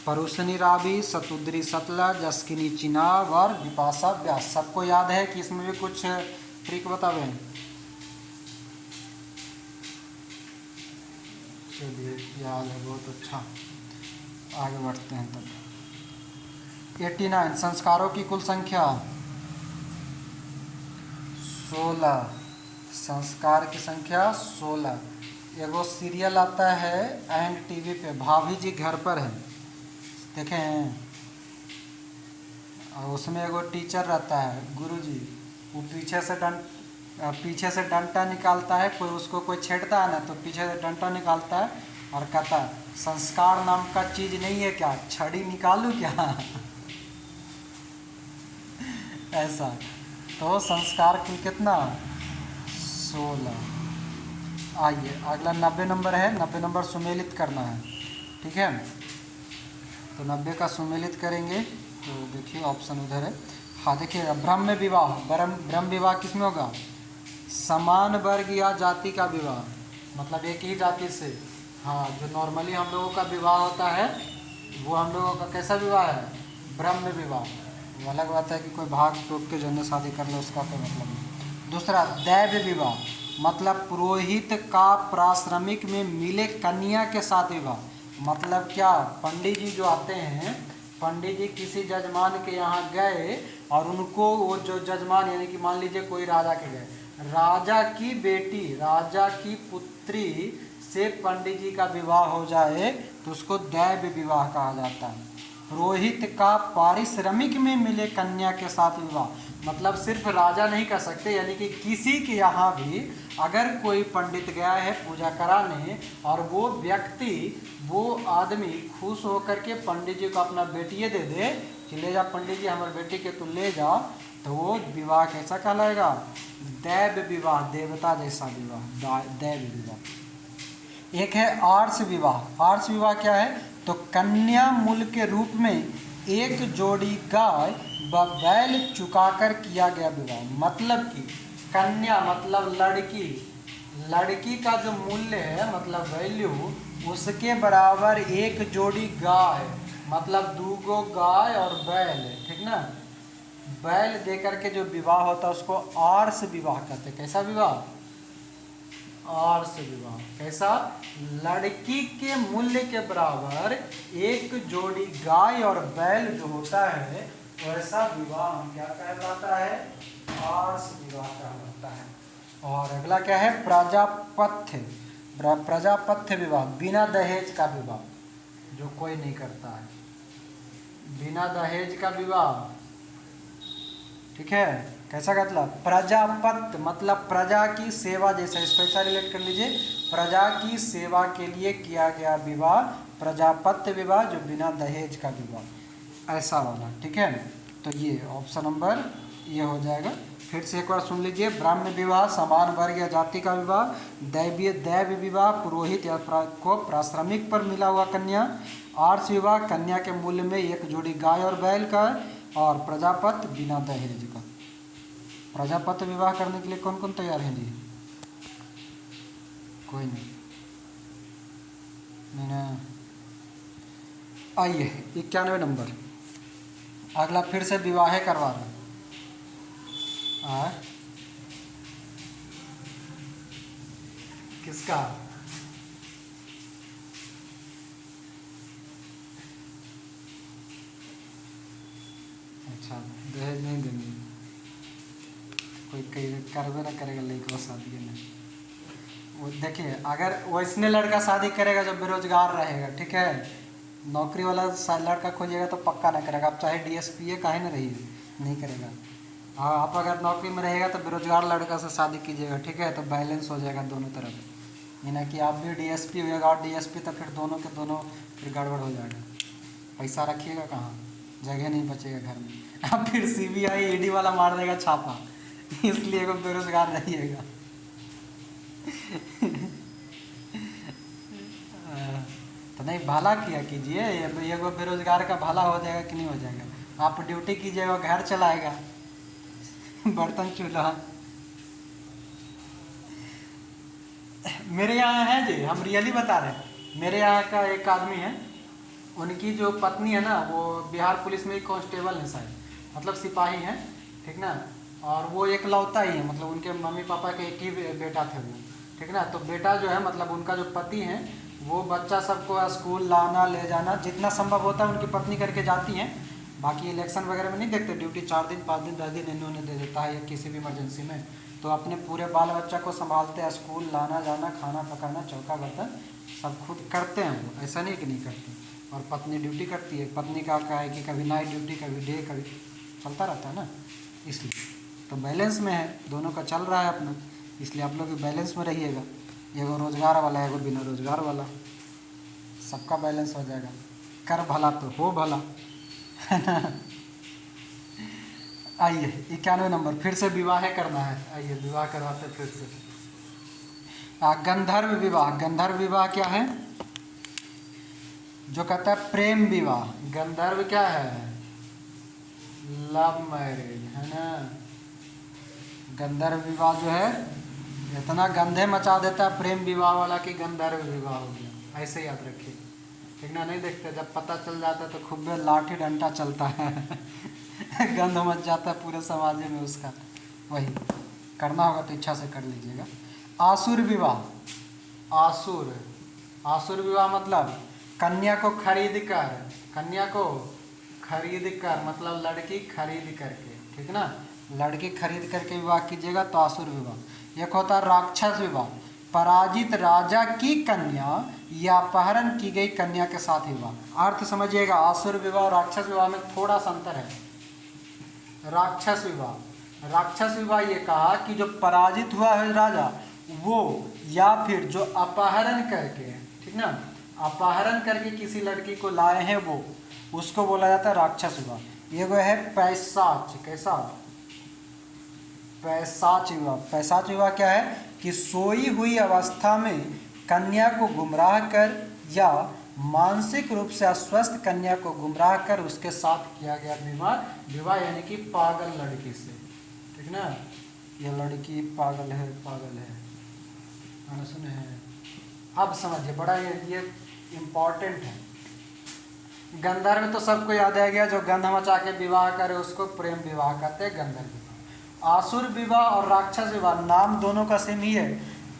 परुशनी रावी, शतुद्री सतलज, अस्किनी चिनाब और विपाशा व्यास। सबको याद है कि इसमें भी कुछ ट्रिक बतावे? चलिए याद है, बहुत अच्छा। आगे बढ़ते हैं तब। 89, संस्कारों की कुल संख्या 16। संस्कार की संख्या 16। एगो सीरियल आता है एंड टीवी पे, भाभी जी घर पर है, देखे हैं? और उसमें एगो टीचर रहता है, गुरुजी। वो पीछे से डंडा निकालता है, कोई उसको कोई छेड़ता है ना, तो पीछे से डंडा निकालता है और कहता है, संस्कार नाम का चीज़ नहीं है क्या, छड़ी निकालूं क्या? ऐसा। तो संस्कार कुल कितना? 16। आइए अगला 90 नंबर है। 90 नंबर सुमेलित करना है, ठीक है? तो 90 का सुमेलित करेंगे तो देखिए ऑप्शन उधर है। हाँ देखिएगा, ब्रह्म विवाह। ब्रह्म विवाह किसमें होगा? समान वर्ग या जाति का विवाह, मतलब एक ही जाति से। हाँ, जो नॉर्मली हम लोगों का विवाह होता है वो हम लोगों का कैसा विवाह है? ब्रह्म विवाह। वो अलग बात है कि कोई भाग टोक के जन्म शादी कर ले, उसका कोई मतलब नहीं। दूसरा दैव विवाह, मतलब पुरोहित का प्राश्रमिक में मिले कन्या के साथ विवाह। मतलब क्या, पंडित जी जो आते हैं, पंडित जी किसी जजमान के यहाँ गए और उनको वो जो जजमान, यानी कि मान लीजिए कोई राजा के गए, राजा की बेटी, राजा की पुत्री से पंडित जी का विवाह हो जाए तो उसको दैव विवाह कहा जाता है। पुरोहित का पारिश्रमिक में मिले कन्या के साथ विवाह, मतलब सिर्फ राजा नहीं कर सकते, यानी कि किसी के यहाँ भी अगर कोई पंडित गया है पूजा कराने और वो व्यक्ति, वो आदमी खुश होकर के पंडित जी को अपना बेटिए दे दे कि ले जा पंडित जी हमारे बेटी के, तू ले जा, तो वो विवाह कैसा कहलाएगा? दैव विवाह, देवता जैसा विवाह, दैव विवाह। एक है आर्ष विवाह। आर्ष विवाह क्या है? तो कन्या मूल के रूप में एक जोड़ी गाय व बैल चुकाकर किया गया विवाह। मतलब कि कन्या मतलब लड़की, लड़की का जो मूल्य है मतलब वैल्यू, उसके बराबर एक जोड़ी गाय, मतलब 2 गाय और बैल, ठीक ना, बैल देकर के जो विवाह होता है उसको आर्ष विवाह कहते हैं। कैसा विवाह? आर्ष विवाह। कैसा? लड़की के मूल्य के बराबर एक जोड़ी गाय और बैल जो होता है, वैसा विवाह हम क्या कहलाता है? आर्ष विवाह कहलाता है। और अगला क्या है? प्रजापत्य। प्रजापत्य विवाह, बिना दहेज का विवाह, जो कोई नहीं करता है, बिना दहेज का विवाह, ठीक है? कैसा कहता? प्रजापत्य मतलब प्रजा की सेवा जैसा, इसको ऐसा रिलेट कर लीजिए, प्रजा की सेवा के लिए किया गया विवाह प्रजापत्य विवाह, जो बिना दहेज का विवाह, ऐसा वाला, ठीक है? तो ये ऑप्शन नंबर ये हो जाएगा। फिर से एक बार सुन लीजिए, ब्राह्मण विवाह समान वर्ग या जाति का विवाह, दैव विवाह पुरोहित या को प्राश्रमिक पर मिला हुआ कन्या, आर्ष विवाह कन्या के मूल्य में एक जोड़ी गाय और बैल का, और प्रजापत्य बिना दहेज का। प्रजापत्य विवाह करने के लिए कौन कौन तैयार है जी? कोई नहीं, ना। आइए 91 नंबर, अगला फिर से विवाह करवा रहे हैं। किसका? अच्छा, दहेज नहीं देंगे, कोई करवे ना करेगा लड़का शादी में। वो देखिए, अगर वैसने लड़का शादी करेगा जो बेरोजगार रहेगा, ठीक है, नौकरी वाला लड़का खोजेगा तो पक्का ना करेगा। आप चाहे डीएसपी काहे ना रहिए, नहीं करेगा। हाँ, आप अगर नौकरी में रहेगा तो बेरोजगार लड़का से शादी कीजिएगा, ठीक है, तो बैलेंस हो जाएगा दोनों तरफ। ये ना कि आप भी डीएसपी होगा और डीएसपी, तो फिर दोनों के दोनों फिर गड़बड़ हो जाएगा। पैसा रखिएगा कहाँ, जगह नहीं बचेगा घर में। अब फिर सीबीआई ईडी वाला मार देगा छापा, इसलिए वो बेरोजगार रहिएगा। तो नहीं, भला किया कीजिए, ये वो बेरोजगार का भला हो जाएगा कि नहीं हो जाएगा। आप ड्यूटी कीजिएगा, घर चलाएगा, बर्तन चूल्हा। मेरे यहाँ है जी, हम रियली बता रहे हैं, मेरे यहाँ का एक आदमी है, उनकी जो पत्नी है ना वो बिहार पुलिस में कांस्टेबल है शायद, मतलब सिपाही हैं, ठीक ना। और वो एक लौता ही है, मतलब उनके मम्मी पापा के एक ही बेटा थे वो, ठीक ना। तो बेटा जो है, मतलब उनका जो पति है, वो बच्चा सबको स्कूल लाना ले जाना जितना संभव होता है उनकी पत्नी करके जाती हैं। बाकी इलेक्शन वगैरह में नहीं देखते, ड्यूटी 4 दिन 5 दिन 10 दिन इन्होंने दे देता है, या किसी भी इमरजेंसी में। तो अपने पूरे बाल बच्चा को संभालते हैं, स्कूल लाना जाना, खाना पकाना, चौका बर्तन सब खुद करते हैं वो, ऐसा नहीं कि नहीं करते। और पत्नी ड्यूटी करती है, पत्नी का क्या है कि कभी नाइट ड्यूटी, कभी डे, कभी चलता रहता है ना, इसलिए तो बैलेंस में है, दोनों का चल रहा है अपना। इसलिए आप लोग बैलेंस में रहिएगा, एगो रोजगार वाला, एगो बिना रोजगार वाला, सबका बैलेंस हो जाएगा। कर भला तो हो भला, है ना। आइए 91 नंबर, फिर से विवाह करना है, आइए विवाह करवाते फिर से। गंधर्व विवाह, गंधर्व विवाह क्या है, जो कहता है प्रेम विवाह। गंधर्व क्या है, लव मैरिज, है ना। गंधर्व विवाह जो है इतना गंधे मचा देता है प्रेम विवाह वाला कि गंधर्व विवाह हो गया, ऐसे याद रखिए, ठीक ना। नहीं देखते, जब पता चल जाता है तो खूब लाठी डंडा चलता है। गंध मच जाता है पूरे समाज में उसका। वही करना होगा तो इच्छा से कर लीजिएगा। आसुर विवाह, आसुर, आसुर विवाह मतलब कन्या को खरीद कर, कन्या को खरीद कर मतलब लड़की खरीद करके, ठीक ना, लड़की खरीद करके विवाह कीजिएगा तो आसुर विवाह। एक होता है राक्षस विवाह, पराजित राजा की कन्या या अपहरण की गई कन्या के साथ विवाह। अर्थ समझिएगा, आसुर विवाह और राक्षस विवाह में थोड़ा सा अंतर है। राक्षस विवाह, राक्षस विवाह ये कहा कि जो पराजित हुआ है राजा वो, या फिर जो अपहरण करके, ठीक ना, अपहरण करके किसी लड़की को लाए हैं वो, उसको बोला जाता है राक्षस विवाह। ये वो है पैशाच, कैसा, पैशाच विवाह। पैशाच विवाह क्या है कि सोई हुई अवस्था में कन्या को गुमराह कर या मानसिक रूप से अस्वस्थ कन्या को गुमराह कर उसके साथ किया गया विवाह, विवाह यानी कि पागल लड़की से, ठीक ना। ये लड़की पागल है, पागल है, मैंने सुने हैं। अब समझिए, बड़ा ये इम्पॉर्टेंट है। गंधर्व तो सबको याद आ गया, जो गंध मचा के विवाह करे उसको प्रेम विवाह कहते हैं, गंधर्व विवाह। आसुर विवाह और राक्षस विवाह नाम दोनों का सेम ही है,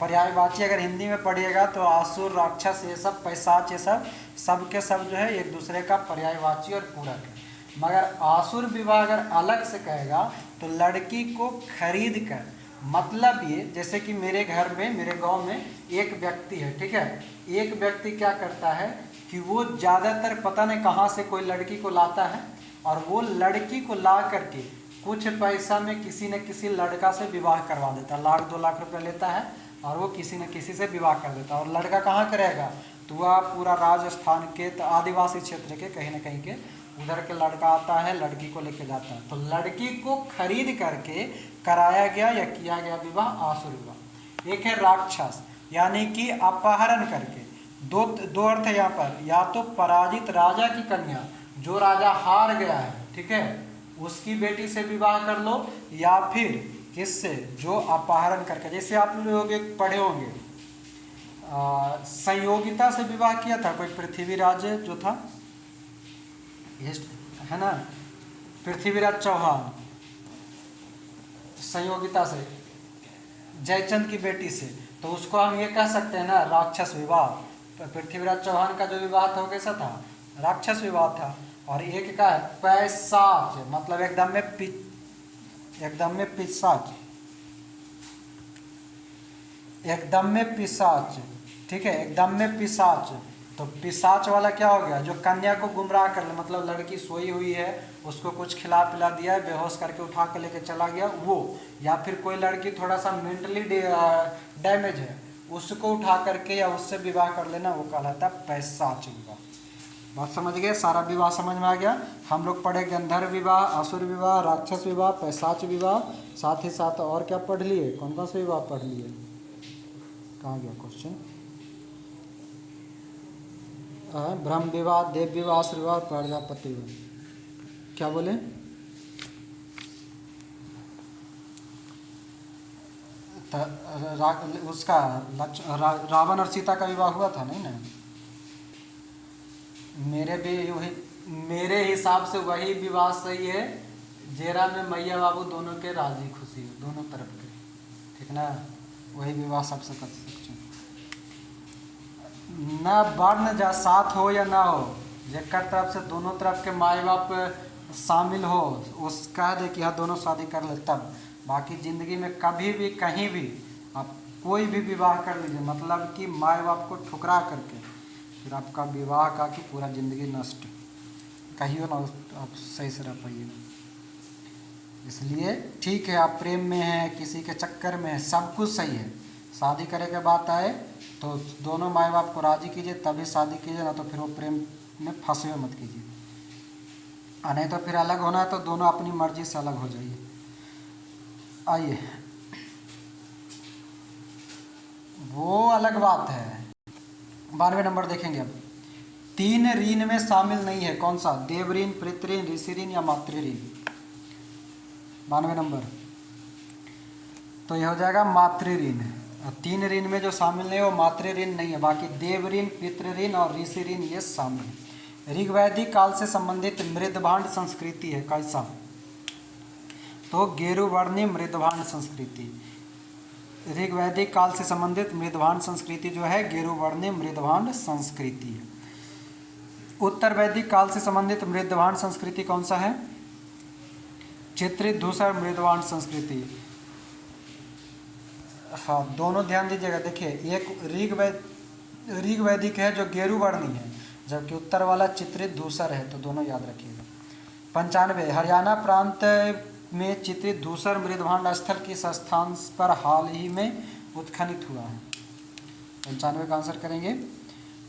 पर्यायवाची। अगर हिंदी में पढ़िएगा तो आसुर, राक्षस, ये सब पैशाच, ये सब के सब जो है एक दूसरे का पर्यायवाची और पूरक है। मगर आसुर विवाह अगर अलग से कहेगा तो लड़की को खरीद कर, मतलब ये जैसे कि मेरे घर में, मेरे गांव में एक व्यक्ति है, ठीक है। एक व्यक्ति क्या करता है कि वो ज़्यादातर पता नहीं कहाँ से कोई लड़की को लाता है, और वो लड़की को ला करके कुछ पैसा में किसी न किसी लड़का से विवाह करवा देता है। 1-2 लाख रुपया लेता है और वो किसी न किसी से विवाह कर देता है। और लड़का कहाँ करेगा, तो वह पूरा राजस्थान के आदिवासी क्षेत्र के कहीं न कहीं के उधर के लड़का आता है, लड़की को लेके जाता है। तो लड़की को खरीद करके कराया गया या किया गया विवाह आसुर विवाह। एक है राक्षस, यानी कि अपहरण करके। दो अर्थ है यहाँ पर, या तो पराजित राजा की कन्या, जो राजा हार गया है, ठीक है, उसकी बेटी से विवाह कर लो, या फिर किससे, जो अपहरण करके, जैसे आप लोग पढ़े होंगे संयोगिता से विवाह किया था कोई पृथ्वीराज जो था, है ना, पृथ्वीराज चौहान, संयोगिता से, जयचंद की बेटी से, तो उसको हम ये कह सकते हैं ना राक्षस विवाह। पृथ्वीराज चौहान का जो विवाह था वो कैसा था, राक्षस विवाह था। और एक का है पैशाच, मतलब एकदम में पिशाच, एकदम में पिशाच, ठीक है, एकदम में पिशाच। तो पिशाच वाला क्या हो गया, जो कन्या को गुमराह कर ले, मतलब लड़की सोई हुई है, उसको कुछ खिला पिला दिया है, बेहोश करके उठा के लेके चला गया वो, या फिर कोई लड़की थोड़ा सा मेंटली डैमेज है, उसको उठा करके या उससे विवाह कर लेना वो कहलाता है पैशाच विवाह। बात समझ गए, सारा विवाह समझ में आ गया। हम लोग पढ़े गंधर्व विवाह, असुर विवाह, राक्षस विवाह, पैशाच विवाह, साथ ही साथ और क्या पढ़ लिए, कौन कौन से विवाह पढ़ लिए, कहाँ गया क्वेश्चन, ब्रह्म विवाह, देव विवाह, असुर विवाह, प्रजापति विवाह। क्या बोले, उसका रावण और सीता का विवाह हुआ था नहीं ना। मेरे भी वही, मेरे हिसाब से वही विवाह सही है जेरा में मैया बाबू दोनों के राजी खुशी हो, दोनों तरफ के, ठीक ना, वही विवाह सबसे कर सकते हैं। न वर्ण जा साथ हो या ना हो, जेकर तरफ से दोनों तरफ के माए बाप शामिल हो, उस कह दे कि हाँ दोनों शादी कर ले तब। बाकी ज़िंदगी में कभी भी कहीं भी आप कोई भी विवाह कर लीजिए, मतलब कि माए बाप को ठुकरा करके फिर आपका विवाह का कि पूरा ज़िंदगी नष्ट, कहिए ना आप सही से रह पाइए। इसलिए ठीक है आप प्रेम में हैं, किसी के चक्कर में है, सब कुछ सही है, शादी करे के बात आए तो दोनों माँ बाप को राज़ी कीजिए तभी शादी कीजिए, ना तो फिर वो प्रेम में फंसे हुए मत कीजिए। नहीं तो फिर अलग होना है तो दोनों अपनी मर्जी से अलग हो जाइए। आइए, वो अलग बात है। 92 नंबर देखेंगे अब। 3 ऋण में शामिल नहीं है, कौन सा, देव ऋण, पितृ ऋण, ऋषि ऋण या मातृ ऋण। 92 नंबर, तो यह हो जाएगा मातृ ऋण। 3 ऋण में जो शामिल नहीं है वो मातृ ऋण नहीं है, बाकी देव ऋण, पितृ ऋण और ऋषि ऋण ये शामिल है। ऋग्वैदिक काल से संबंधित मृदभांड संस्कृति है, कैसा, तो गेरुवर्णी मृदभांड संस्कृति। ऋग्वैदिक काल से संबंधित मृदभांड संस्कृति जो है गेरुवर्णी मृदभांड संस्कृति है। उत्तर वैदिक काल से संबंधित मृदभांड संस्कृति कौन सा है, चित्रित धूसर मृदभांड संस्कृति। हाँ दोनों ध्यान दीजिएगा, देखिए एक ऋग्वैदिक है जो गेरुवर्णी है, जबकि उत्तर वाला चित्रित धूसर है, तो दोनों याद रखिएगा। 95, हरियाणा प्रांत में चित्रित धूसर मृदभांड स्थल किस स्थान पर हाल ही में उत्खनित हुआ है। 95 का आंसर करेंगे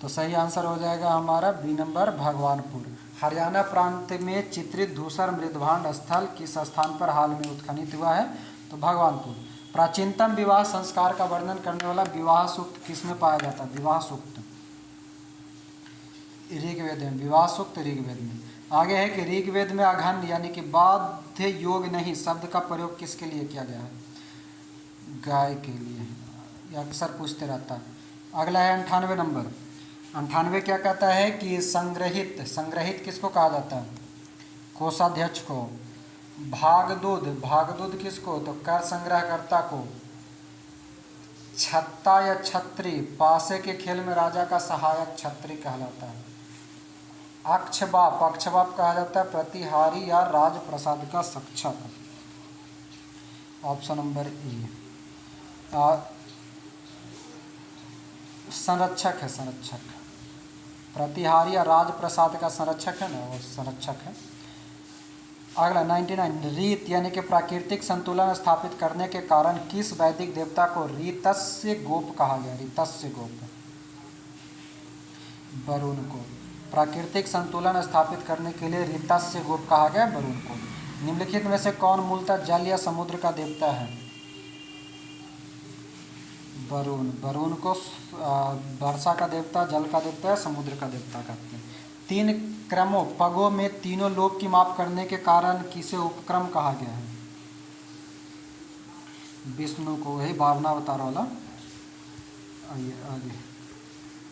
तो सही आंसर हो जाएगा हमारा बी नंबर, भगवानपुर। हरियाणा प्रांत में चित्रित धूसर मृदभांड स्थल किस स्थान पर हाल में उत्खनित हुआ है, तो भगवानपुर। प्राचीनतम विवाह संस्कार का वर्णन करने वाला विवाह सूक्त किसमें पाया जाता है, विवाह सूक्त ऋग्वेद में, विवाह सूक्त ऋग्वेद में। आगे है कि ऋग्वेद में अघन यानी कि बाध्य योग नहीं शब्द का प्रयोग किसके लिए किया गया है, गाय के लिए, यह अक्सर पूछते रहता है। अगला है 98 नंबर। 98 क्या कहता है कि संग्रहित किसको कहा जाता है, कोषाध्यक्ष को। भागदूध किसको, तो कर संग्रहकर्ता को। छत्ता या छत्री पासे के खेल में राजा का सहायक छत्री कहलाता है। अक्षबाप कहा जाता है प्रतिहारी या राजप्रसाद का सक्षक। ऑप्शन नंबर ई। संरक्षक है, संरक्षक, प्रतिहारी या राजप्रसाद का संरक्षक है ना, वो संरक्षक है। अगला 99, रीत यानी कि प्राकृतिक संतुलन स्थापित करने के कारण किस वैदिक देवता को रीतस्य गोप कहा गया, रीतस्य गोप, वरुण को। प्राकृतिक संतुलन स्थापित करने के लिए रीतस्य गोप कहा गया वरुण को। निम्नलिखित में से कौन मूलतः जल या समुद्र का देवता है, वरुण को वर्षा का देवता, जल का देवता, समुद्र का देवता कहते हैं। 3 क्रमों पगों में तीनों लोक की माप करने के कारण किसे उपक्रम कहा गया है, विष्णु को, वही भावनावतार वाला। आगे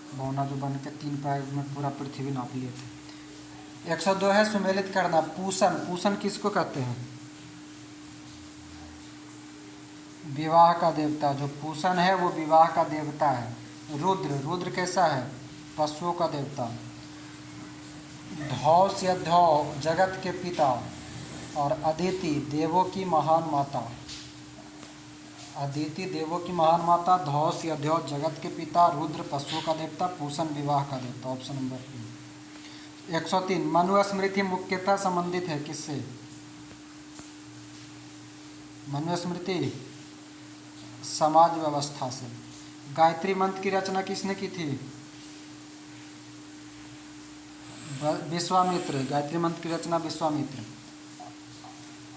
भावना जो बन के 3 पैर में पूरा पृथ्वी नाप लिए थे। 102 है सुमेलित करना। पूषण किसको कहते हैं, विवाह का देवता, जो पूषण है वो विवाह का देवता है। रुद्र कैसा है, पशुओं का देवता। धौस या धौ जगत के पिता, और अदिति देवों की महान माता। अदिति देवों की महान माता, धौस या धौ जगत के पिता, रुद्र पशुओं का देवता, पूषण विवाह का देवता। Option number B. 103 मनुस्मृति मुख्यतः संबंधित है किससे, मनुस्मृति समाज व्यवस्था से। गायत्री मंत्र की रचना किसने की थी? विश्वामित्र। गायत्री मंत्र की रचना विश्वामित्र।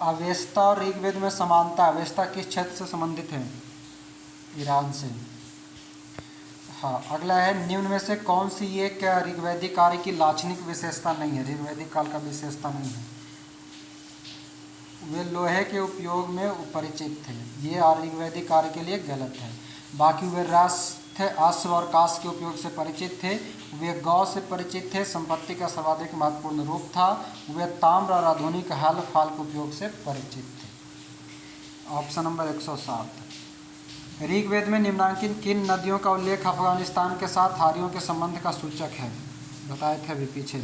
अवेस्ता और ऋग्वेद में समानता, अवेस्ता किस क्षेत्र से संबंधित है? ईरान से। हाँ, अगला है निम्न में से कौन सी एक ऋग्वैदिक कार्य की लाक्षणिक विशेषता नहीं है? ऋग्वैदिक काल का विशेषता नहीं है। वे लोहे के उपयोग में परिचित थे, ये ऋग्वैदिक कार्य के लिए गलत है। बाकी वे रस थे, अश्व और काश के उपयोग से परिचित थे, वे गौ से परिचित थे, संपत्ति का सर्वाधिक महत्वपूर्ण रूप था, वे ताम्र और आधुनिक हल फाल के उपयोग से परिचित थे। Option number 107। ऋग्वेद में निम्नांकित किन नदियों का उल्लेख अफगानिस्तान के साथ आर्यों के संबंध का सूचक है? बताए थे अभी पीछे।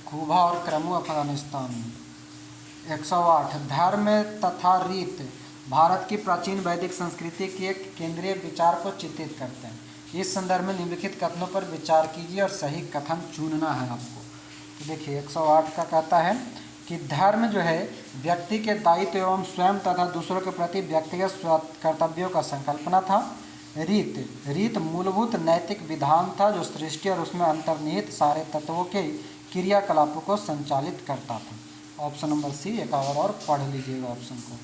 खूबा और क्रमु अफगानिस्तान में। 108। धर्म तथा रीत भारत की प्राचीन वैदिक संस्कृति के एक केंद्रीय विचार को चित्रित करते हैं। इस संदर्भ में निम्नलिखित कथनों पर विचार कीजिए और सही कथन चुनना है आपको। तो देखिए 108 का कहता है कि धर्म जो है व्यक्ति के दायित्व एवं स्वयं तथा दूसरों के प्रति व्यक्तिगत कर्तव्यों का संकल्पना था। रीत मूलभूत नैतिक विधान था जो सृष्टि और उसमें अंतर्निहित सारे तत्वों के क्रियाकलापों को संचालित करता था। ऑप्शन नंबर सी एक और पढ़ लीजिएगा ऑप्शन को।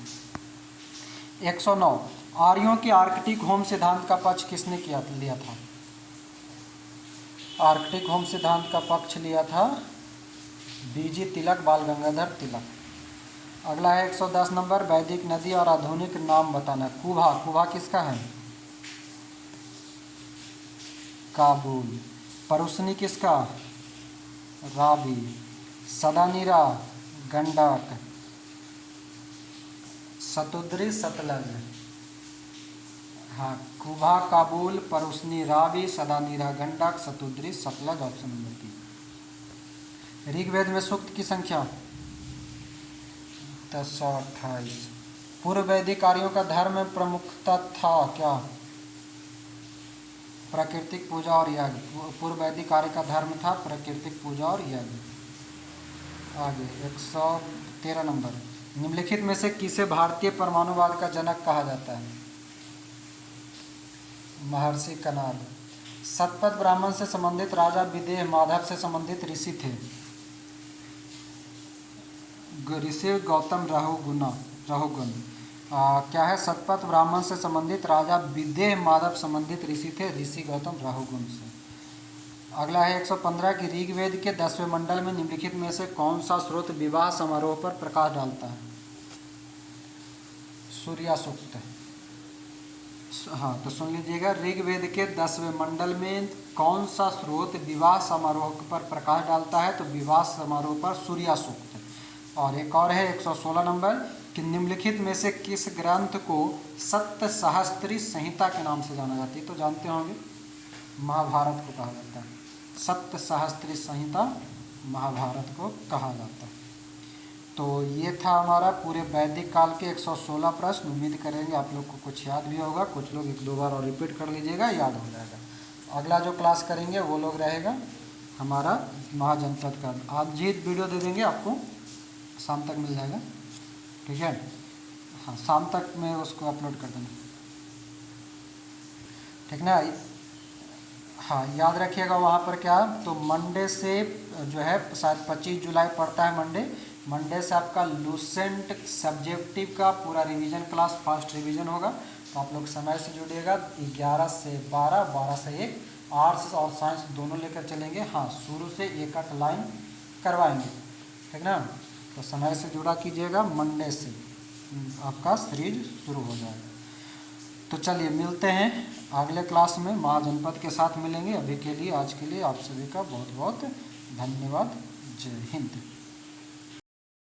109। आर्यों के आर्कटिक होम सिद्धांत का पक्ष किसने लिया था? आर्कटिक होम सिद्धांत का पक्ष लिया था बीजी तिलक, बाल गंगाधर तिलक। अगला है 110 नंबर। वैदिक नदी और आधुनिक नाम बताना। कुभा किसका है? काबुल। परुसनी किसका? रावी। सदानीरा गंडक। सतुद्री सतलज। हाँ, Kubha Kabul, Parushni Ravi, Sadanira Gandak, Satudri Sutlej. Option number B. Rigveda में सूक्त की संख्या 1028। पूर्व वैदिक कार्यों का धर्म में प्रमुखता था क्या? प्राकृतिक पूजा और यज्ञ। पूर्व वैदिक कार्य का धर्म था प्राकृतिक पूजा और यज्ञ। आगे 113 नंबर। निम्नलिखित में से किसे भारतीय परमाणुवाद का जनक कहा जाता है? महर्षि कनाद। सतपथ ब्राह्मण से संबंधित राजा विदेह माधव से संबंधित ऋषि थे? ऋषि गौतम रहुगुण। क्या है? सतपथ ब्राह्मण से संबंधित राजा विदेह माधव संबंधित ऋषि थे ऋषि गौतम रहुगुण से। अगला है 115 की ऋग्वेद के 10वें मंडल में निम्नलिखित में से कौन सा स्रोत विवाह समारोह पर प्रकाश डालता है? सूर्या सूक्त। हाँ, तो सुन लीजिएगा। ऋग्वेद के 10वें मंडल में कौन सा स्रोत विवाह समारोह पर प्रकाश डालता है? तो विवाह समारोह पर सूर्या सूक्त। और एक और है 116 नंबर कि निम्नलिखित में से किस ग्रंथ को सप्त सहस्त्री संहिता के नाम से जाना जाती है? तो जानते होंगे, महाभारत को कहा जाता है। सप्त सहस्त्री संहिता महाभारत को कहा जाता है। तो ये था हमारा पूरे वैदिक काल के 116 प्रश्न। उम्मीद करेंगे आप लोग को कुछ याद भी होगा, कुछ लोग 1-2 बार और रिपीट कर लीजिएगा, याद हो जाएगा। अगला जो क्लास करेंगे वो लोग रहेगा हमारा महाजनपद का। आज जीत वीडियो दे देंगे आपको, शाम तक मिल जाएगा, ठीक है? हाँ, शाम तक में उसको अपलोड कर देंगे, ठीक ना? हाँ, याद रखिएगा वहाँ पर क्या, तो मंडे से जो है शायद 25 जुलाई पड़ता है मंडे से आपका लूसेंट सब्जेक्टिव का पूरा रिवीजन क्लास फर्स्ट रिवीजन होगा। तो आप लोग समय से जुड़िएगा। 11 से 12, 12 से 1, आर्ट्स और साइंस दोनों लेकर चलेंगे। हाँ, शुरू से एक लाइन करवाएंगे, ठीक ना? तो समय से जुड़ा कीजिएगा, मंडे से आपका सीरीज शुरू हो जाएगा। तो चलिए मिलते हैं अगले क्लास में, महाजनपद के साथ मिलेंगे। अभी के लिए, आज के लिए आप सभी का बहुत बहुत धन्यवाद। जय हिंद।